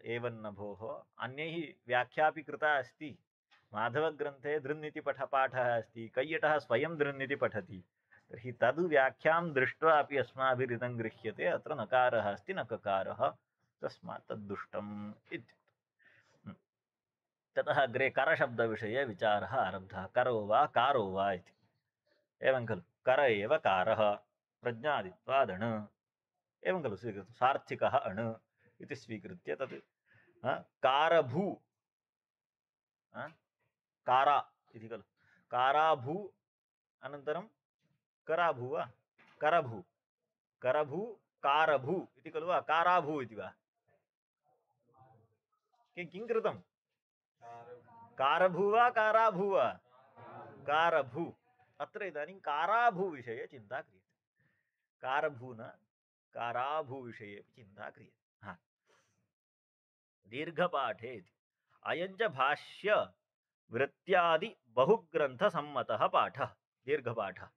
एवन्न भोः, अन्यैः व्याख्यापि कृता अस्ति। माधवग्रन्थे दृन् इति पाठः अस्ति, कैयटः स्वयं दृन् इति पठति, तर्हि तद् व्याख्यां दृष्ट्वा अपि अस्माभिरिदं गृह्यते अत्र नकारः अस्ति न ककारः, तस्मात् तद्दुष्टम् इत्युक्तम्। ततः अग्रे करशब्दविषये विचारः आरब्धः, करो वा कारो वा इति। एवं खलु कर एव कारः प्रज्ञादित्वादण् एवं खलु स्वीकृतं सार्थिकः अण् इति स्वीकृत्य तत् कारभू कारा इति खलु काराभू अनन्तरं कराभू वा करभू करभू कारभू इति खलु वा काराभू इति वा किं कृतं कारभू वा काराभू वा कारभू अत्र इदानीं काराभू विषये चिन्ता क्रियते कारभू न काराभू विषये चिन्ता क्रियते दीर्घपाठे अयञ्च भाष्य वृत्त्यादि बहुग्रन्थसम्मतः पाठः दीर्घपाठः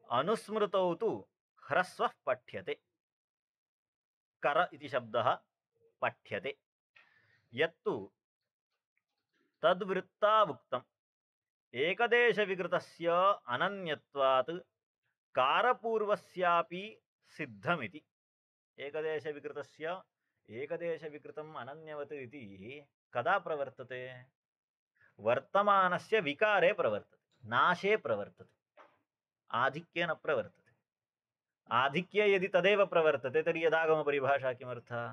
अनुस्मृतौ तु ह्रस्वः पठ्यते कर इति शब्दः पठ्यते यत्तु तद्वृत्तावुक्तम् एकदेशविकृतस्य अनन्यत्वात् कारपूर्वस्यापि सिद्धमिति एकदेशविकृतस्य एकदेशविकृतम् अनन्यवत् इति कदा प्रवर्तते वर्तमानस्य विकारे प्रवर्तते नाशे प्रवर्तते आधिक्येन प्रवर्तते आधिक्ये यदि तदेव प्रवर्तते तर्हि यदागमपरिभाषा किमर्थः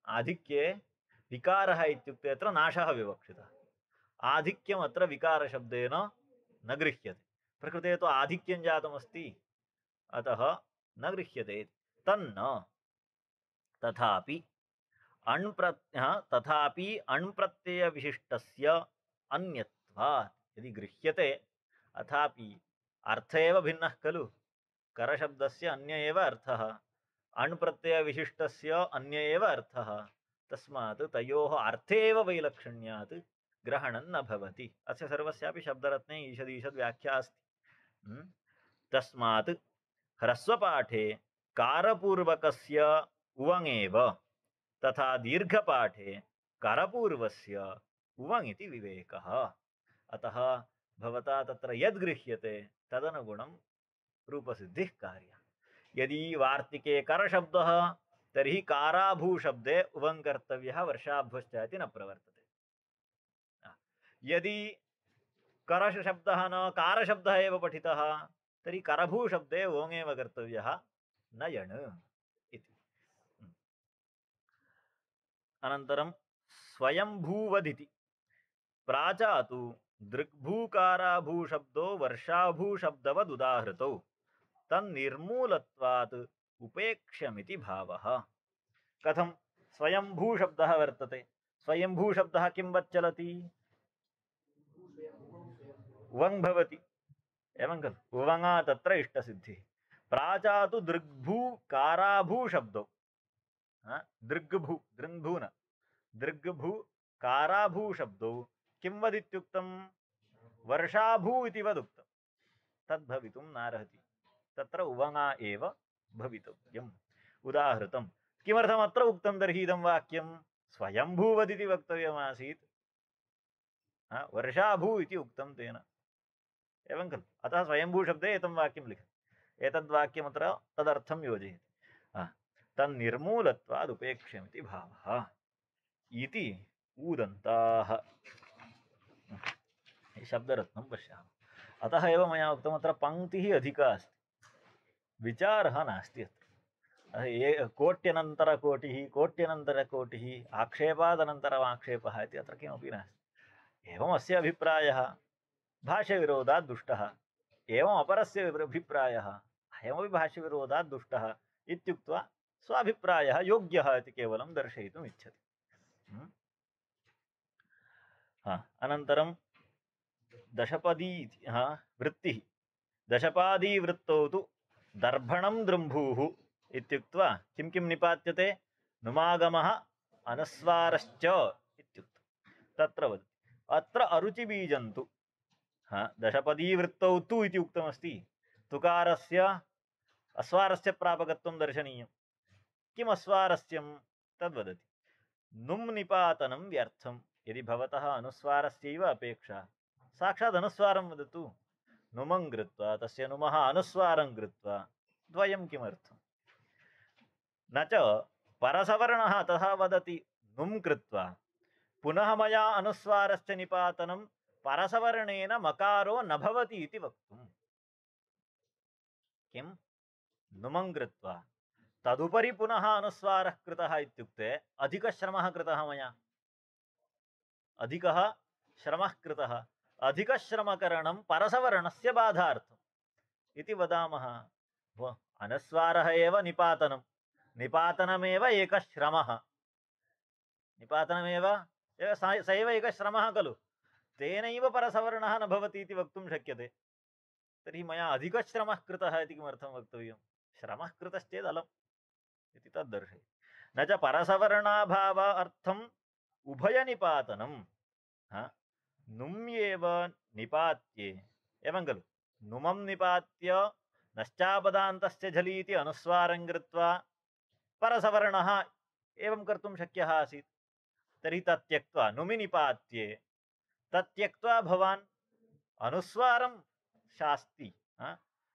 आधिक्ये विकारः इत्युक्ते अत्र नाशः विवक्षितः आधिक्यम् अत्र विकारशब्देन न गृह्यते प्रकृते तु आधिक्यं जातमस्ति अतः न गृह्यते तन्न तथापि अण्प्रत्ययविशिष्टस्य अन्यत्वात् यदि गृह्यते अथापि अर्थ एव भिन्नः खलु करशब्दस्य अन्य एव अर्थः अण्प्रत्ययविशिष्टस्य अन्य एव अर्थः तस्मात् तयोः अर्थे एव वैलक्षण्यात् ग्रहणं न भवति अस्य सर्वस्यापि शब्दरत्ने ईषदीषद् व्याख्या अस्ति तस्मात् ह्रस्वपाठे कारपूर्वकस्य उवङेव तथा दीर्घपाठे करपूर्वस्य उवङ इति विवेकः अतः भवता तत्र यद् गृह्यते तदनुगुणं रूपसिद्धिः कार्या यदि वार्तिके करशब्दः तर्हि काराभू शब्दे उवङ कर्तव्यः वर्षाभ्वश्च इति न प्रवर्तते यदि करशब्दः न कारशब्दः एव पठितः तर्हि करभू शब्दे ओङेव कर्तव्यः न यण् इति अनन्तरं स्वयंभूवदिति प्राचातु दृग्भूकाराभूशब्दो वर्षाभूशब्दवदुदाहृतौ तन्निर्मूलत्वात् उपेक्ष्यमिति भावः कथं स्वयंभूशब्दः वर्तते स्वयंभूशब्दः किं वच्चलति उवङ भवति एवं खलु उवङा तत्र इष्टसिद्धिः प्राचातु दृग्भूकाराभूशब्दो दृग्भू दृङ्भू न दृग्भू काराभूशब्दौ किं वदित्युक्तं वर्षाभू इति वदुक्तं तद्भवितुं नार्हति तत्र उवङा एव भवितव्यम् उदाहृतं किमर्थमत्र उक्तं तर्हि इदं वाक्यं स्वयंभूवदिति वक्तव्यमासीत् वर्षाभू इति उक्तं तेन एवं खलु अतः स्वयंभूशब्दे एतं वाक्यं लिखति एतद्वाक्यमत्र तदर्थं योजयति तन्निर्मूलत्वादुपेक्ष्यमिति भावः इति ऊदन्ताः शब्दरत्नं पश्यामः अतः एव मया उक्तम् अत्र पङ्क्तिः अधिका अस्ति विचारः नास्ति अत्र कोट्यनन्तरकोटिः कोट्यनन्तरकोटिः आक्षेपादनन्तरम् आक्षेपः इति अत्र किमपि नास्ति एवम् अस्य अभिप्रायः भाष्यविरोधात् दुष्टः एवम् अपरस्य अभिप्रायः अयमपि भाष्यविरोधात् दुष्टः इत्युक्त्वा स्वाभिप्रायः योग्यः इति केवलं दर्शयितुम् इच्छति अनन्तरं दशपदी वृत्तिः दशपादी वृत्तौ तु दर्भणं दृम्भूः इत्युक्त्वा किं किं निपात्यते नुमागमः अनुस्वारश्च इत्युक्तं तत्र वदति अत्र अरुचिबीजं तु दशपदी वृत्तौ तु इति उक्तमस्ति तुकारस्य अस्वारस्य प्रापकत्वं दर्शनीयं किम् अस्वारस्यं तद्वदति नुम् निपातनं व्यर्थं यदि भवतः अनुस्वारस्यैव अपेक्षा साक्षात् अनुस्वारं वदतु नुमं कृत्वा तस्य नुमः अनुस्वारं कृत्वा द्वयं किमर्थं न च परसवर्णः तथा वदति नुं कृत्वा पुनः मया अनुस्वारस्य निपातनं परसवर्णेन मकारो न भवति इति वक्तुम्। किं नुमं कृत्वा तदुपरि पुनः अनुस्वारः कृतः इत्युक्ते अधिकश्रमः कृतः मया, अधिकः श्रमः कृतः, अधिकश्रमकरणं परसवर्णस्य बाधार्थम् इति वदामः। अनुस्वारः एव निपातनं, निपातनमेव एकः श्रमः, निपातनमेव स एव एकः श्रमः खलु, तेनैव परसवर्णः न भवति इति वक्तुं शक्यते। तर्हि मया अधिकश्रमः कृतः इति किमर्थं वक्तव्यं? श्रमः कृतश्चेत् अलम् इति तद्दर्शयति। न च परसवर्णाभावार्थम् उभयनिपातनं नुम्येव निपात्ये, एवं खलु, नुमं निपात्य नश्चापदान्तस्य झलीति अनुस्वारं कृत्वा परसवर्णः एवं कर्तुं शक्यः आसीत्। तर्हि तत् त्यक्त्वा नुमि निपात्ये, तत् त्यक्त्वा भवान् अनुस्वारं शास्ति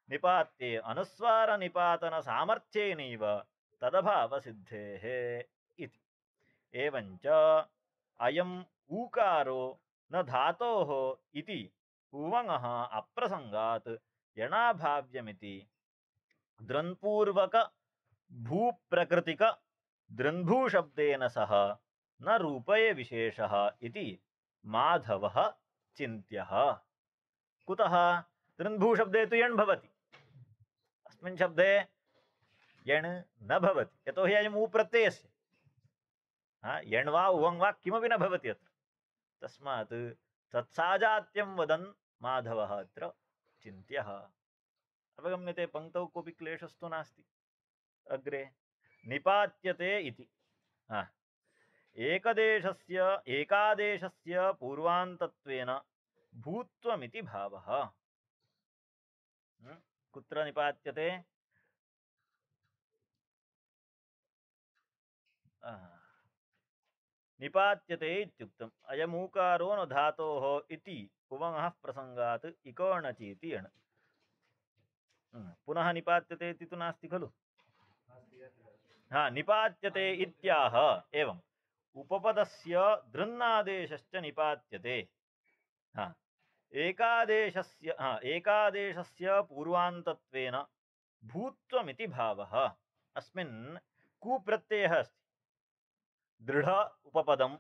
निपात्ये अनुस्वार निपातन सामर्थ्येनैव तदभावसिद्धेः इति। एवञ्च अयम् ऊकारो न धातोः इति उवङः अप्रसंगात् यणाभाव्यमिति द्रन्पूर्वक भूप्रकृतिक द्रन्भूशब्देन सह न रूपये विशेषः इति माधवः चिन्त्यः। कुतः? द्रन्भूशब्दे तु यण् भवति, अस्मिन् शब्दे यण् न भवति, यतोहि अयम् ऊ प्रत्ययस्य यण् वा उवङ् वा किमपि न भवति अत्र। तस्मात् तत्साजात्यं वदन् माधवः अत्र चिन्त्यः। अवगम्यते? पङ्क्तौ कोऽपि क्लेशस्तु नास्ति। अग्रे निपात्यते इति एकदेशस्य एकादेशस्य पूर्वान्तत्वेन भूत्वमिति भावः। कुत्र निपात्यते? निपात्यते इत्युक्तम् अयमूकारो न धातोः इति उवङः प्रसंगात् इकोणचीति यण्। पुनः निपात्यते इति तु नास्ति खलु। निपात्यते इत्याह एवम् उपपदस्य दृन्नादेशश्च निपात्यते। एकादेशस्य पूर्वान्तत्वेन भूत्वमिति भावः। अस्मिन् कुप्रत्ययः अस्ति, दृढ उपपदं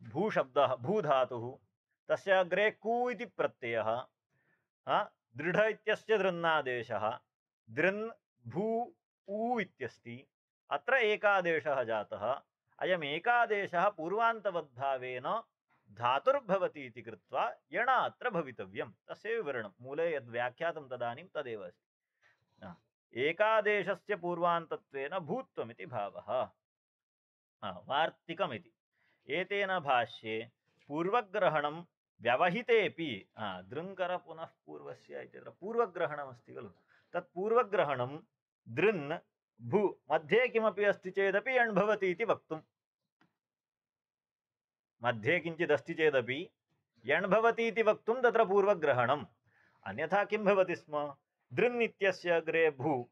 भूशब्दः भूधातुः, तस्य अग्रे कु इति प्रत्ययः, दृढ इत्यस्य दृन्नादेशः, दृन् भू ऊ इत्यस्ति, अत्र एकादेशः जातः। अयम् एकादेशः पूर्वान्तवद्भावेन धातुर्भवति इति कृत्वा यण अत्र भवितव्यं। तस्य विवरणं मूले यद् व्याख्यातं तदानीं तदेव अस्ति। एकादेशस्य पूर्वान्तत्वेन भूत्वमिति भावः वार्तिकमिति। एतेन भाष्ये पूर्वग्रहणं व्यवहितेपि दृङ्कर पुनः पूर्वस्य इत्यत्र पूर्वग्रहणमस्ति खलु, तत् पूर्वग्रहणं दृन् भू मध्ये किमपि अस्ति चेदपि यण् भवति इति वक्तुम्। मध्ये किञ्चिदस्ति चेदपि यण् भवति इति वक्तुं तत्र पूर्वग्रहणम्। अन्यथा किं भवति स्म? दृन् इत्यस्य अग्रे भू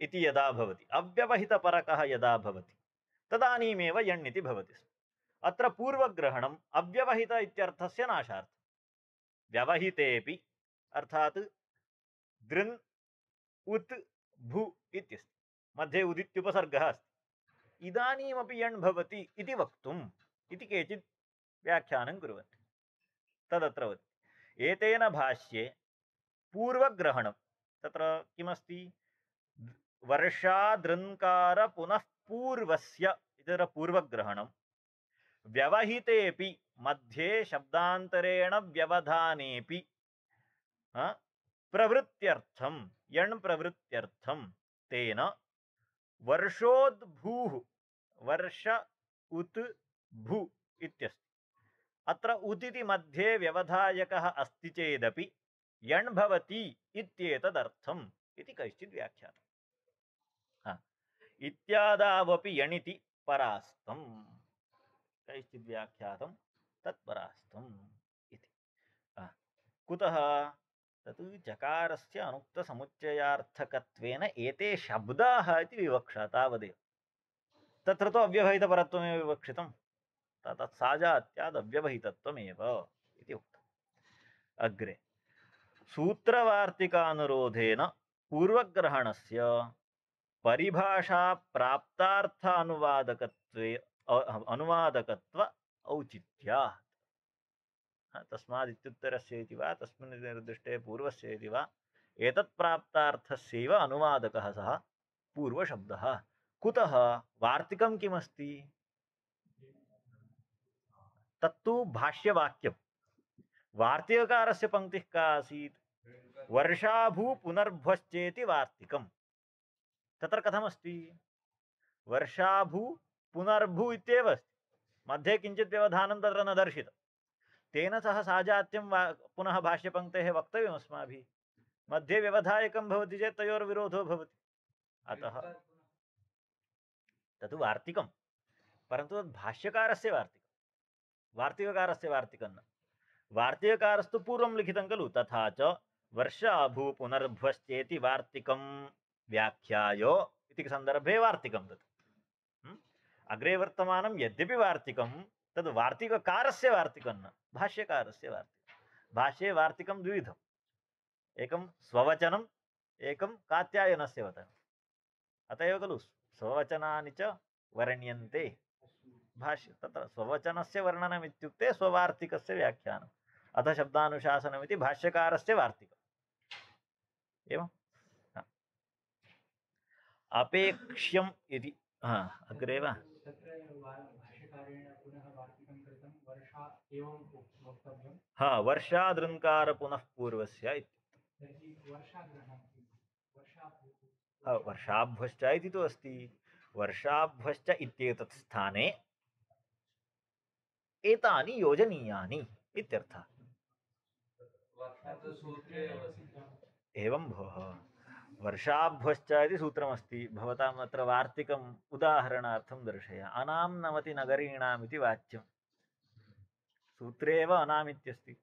इति यदा भवति, अव्यवहितपरकः यदा भवति, तदानीमेव यण् इति भवति स्म। अत्र पूर्वग्रहणम् अव्यवहित इत्यर्थस्य नाशार्थं। व्यवहितेपि अर्थात् दृन् उत् भू इत्यस्ति, मध्ये उदित्युपसर्गः अस्ति, इदानीमपि यण् भवति इति वक्तुम् इति केचित् व्याख्यानं कुर्वन्ति। तदत्र वदति एतेन भाष्ये पूर्वग्रहणं तत्र किमस्ति? वर्षादृन्कार पुनः पूर्वस्य इतर पूर्वग्रहणं व्यवहितेपि मध्ये शब्दान्तरेण व्यवधानेपि प्रवृत्त्यर्थं यण् प्रवृत्त्यर्थं तेन वर्षोद्भूः वर्ष उत् भू इत्यस्ति। अत्र उत् इति मध्ये व्यवधायकः अस्ति चेदपि यण् भवति इत्येतदर्थम् इति कैश्चित् व्याख्यातम्। इत्यादावपि यणिति परास्तम्, कैश्चित् व्याख्यातं तत्परास्तम् इति। कुतः? तत् चकारस्य अनुक्तसमुच्चयार्थकत्वेन एते शब्दाः इति विवक्षा, तावदेव। तत्र तु अव्यवहितपरत्वमेव विवक्षितम्। तत् साजात्यादव्यवहितत्वमेव इति उक्तम्। अग्रे सूत्रवार्तिकानुरोधेन पूर्वग्रहणस्य परिभाषा प्राप्तार्थ अनुवादकत्व औचित्यात्। तस्माद् इत्युत्तरस्य इति वा तस्मिन् निर्दिष्टे पूर्वस्य इति वा एतत् प्राप्तार्थस्यैव अनुवादकः सः पूर्वशब्दः। कुतः? वार्तिकं किमस्ति? तत्तु भाष्यवाक्यं। वार्तिककारस्य पंक्तिः का आसीत्? वर्षाभू पुनर्भ्वश्चेति वार्तिकम्। तत्र कथमस्ति? वर्षाभू पुनर्भू इत्येव अस्ति, मध्ये किञ्चित् व्यवधानं तत्र न दर्शितं। तेन सह साजात्यं पुनः भाष्यपङ्क्तेः वक्तव्यम् अस्माभिः। मध्ये व्यवधायकं भवति चेत् तयोर्विरोधो भवति। अतः तत् वार्तिकं, परन्तु तद् भाष्यकारस्य वार्तिकं, वार्तिककारस्य वार्तिकं न। वार्तिककारस्तु पूर्वं लिखितं खलु, तथा च वर्षाभू पुनर्भ्वश्चेति वार्तिकं व्याख्याय इति सन्दर्भे वार्तिकं तत्। अग्रे वर्तमानं यद्यपि वार्तिकं तद् वार्तिककारस्य वार्तिकं न, भाष्यकारस्य वार्तिकं। भाष्ये वार्तिकं द्विविधम्, एकं स्ववचनम्, एकं कात्यायनस्य वचनम्। अत एव खलु स्ववचनानि च वर्ण्यन्ते भाष्ये। तत्र स्ववचनस्य वर्णनम् इत्युक्ते स्ववार्तिकस्य व्याख्यानम्, अथ शब्दानुशासनमिति भाष्यकारस्य वार्तिकम्। एवम् अपेक्ष्यम् इति अग्रे वा वर्षादृङ्कार पुनः पूर्वस्य वर्षाभ्वश्च इति तु अस्ति। वर्षाभ्वश्च इत्येतत् स्थाने एतानि योजनीयानि इत्यर्थः। एवं भोः, वर्षाभ्वश्च इति सूत्रमस्ति। भवताम् अत्र वार्तिकम् उदाहरणार्थं दर्शय। अनाम्नवति नगरीणाम् इति वाच्यं, सूत्रे एव अनाम् इत्यस्ति।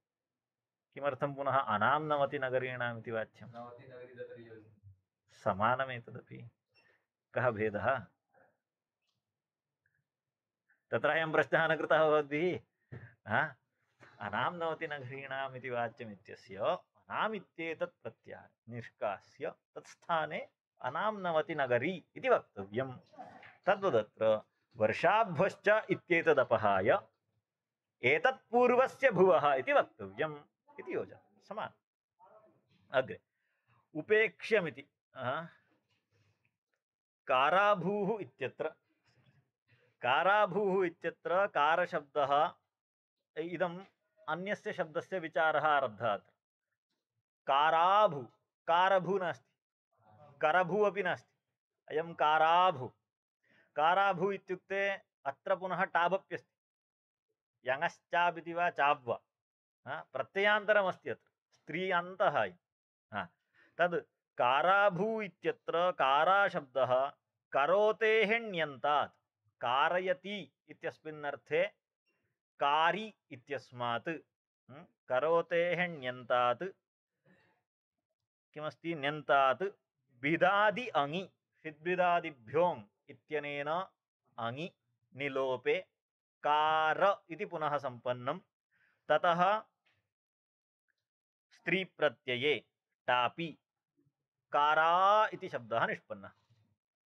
किमर्थं पुनः अनाम्नवति नगरीणाम् इति वाच्यं? समानमेतदपि, कः भेदः? तत्र अयं प्रश्नः न कृतः भवद्भिः। अनाम्नवति नगरीणाम् इति वाच्यम् इत्यस्य अनाम् इत्येतत् प्रत्ययः निष्कास्य तत्स्थाने अनाम्नवति नगरी इति वक्तव्यम्। तद्वदत्र वर्षाभ्वश्च इत्येतदपहाय एतत् पूर्वस्य भुवः इति वक्तव्यम् इति योजना समानम्। अग्रे उपेक्ष्यमिति काराभूः इत्यत्र, काराभूः इत्यत्र कारशब्दः, इदम् अन्यस्य शब्दस्य विचारः आरब्धः। अत्र काराभू, कारभू नास्ति, करभू अपि नास्ति, अयं काराभू। काराभू इत्युक्ते अत्र पुनः टाबप्यस्ति, यङश्चाबिति वा चाब्वा प्रत्ययान्तरमस्ति अत्र, स्त्री अन्तः। तद् काराभू इत्यत्र काराशब्दः करोतेः ण्यन्तात्, कारयति इत्यस्मिन्नर्थे कारी इत्यस्मात् करोतेः ण्यन्तात् किमस्ति? ण्यन्तात् बिदादि अङि, षिद्बिदादिभ्योङ् इत्यनेन अङि निलोपे कार इति पुनः सम्पन्नं। ततः स्त्री प्रत्यये टापि कारा इति शब्दः निष्पन्नः।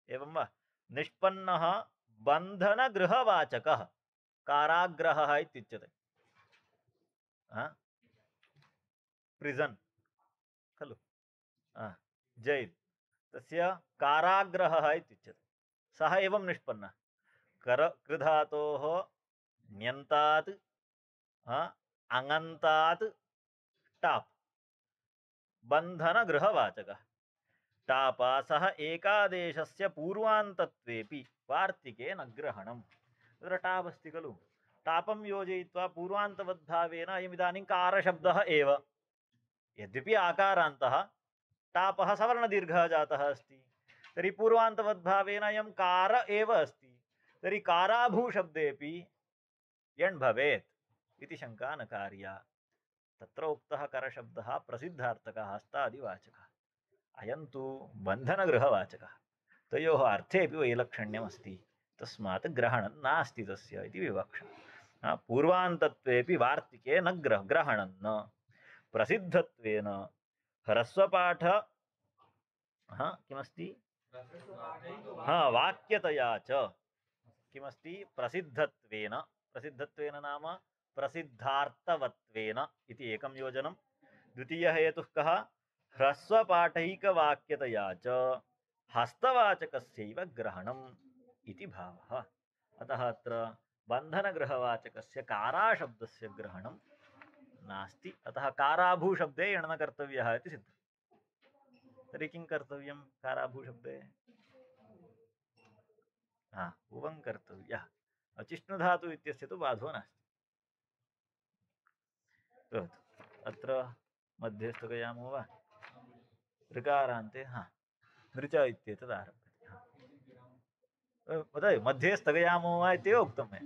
एवं वा? निष्पन्नः बन्धनगृहवाचकः काराग्रहः इत्युच्यते। प्रिजन् खलु, जैल्, तस्य काराग्रहः इत्युच्यते। सः एवं निष्पन्नः कृधातोः ण्यन्तात् अङन्तात् टाप्, बन्धनगृहवाचकः। टापासः एकादेशस्य पूर्वान्तत्वेपि वार्तिके न ग्रहणम्। तत्र टाप् अस्ति खलु, टापं योजयित्वा पूर्वान्तवद्भावेन अयमिदानीं कारशब्दः एव। यद्यपि आकारान्तः टापः सवर्णदीर्घः जातः अस्ति, तर्हि पूर्वान्तवद्भावेन अयं कार एव अस्ति, तर्हि काराभूशब्देपि यण् भवेत् इति शङ्का न कार्या। तत्र उक्तः करशब्दः प्रसिद्धार्थकः हस्तादिवाचकः, अयं तु बन्धनगृहवाचकः। तयोः अर्थेऽपि वैलक्षण्यमस्ति, तस्मात् ग्रहणं नास्ति तस्य इति विवक्षा। पूर्वान्तत्वेऽपि वार्तिके न ग्रहणं न प्रसिद्धत्वेन ह्रस्वपाठ किमस्ति वाक्यतया च किमस्ति प्रसिद्धत्वेन प्रसिद्धत्वेन नाम प्रसिद्धार्थवत्वेन इति एकं योजनं द्वितीयः हेतुः कः ह्रस्वपाठैकवाक्यतया च हस्तवाचकस्यैव ग्रहणम् इति भावः अतः अत्र बन्धनगृहवाचकस्य काराशब्दस्य ग्रहणं नास्ति अतः काराभूशब्दे यणन कर्तव्यः इति सिद्धम् तर्हि किं कर्तव्यं काराभूशब्दे उवं कर्तव्यः अचिष्णुधातु इत्यस्य तु बाधो नास्ति भवतु अत्र मध्ये स्थगयामो वा ऋकारान्ते नृच इत्येतद् आरभ्यते वदामि मध्ये स्थगयामो वा इत्येव उक्तं मया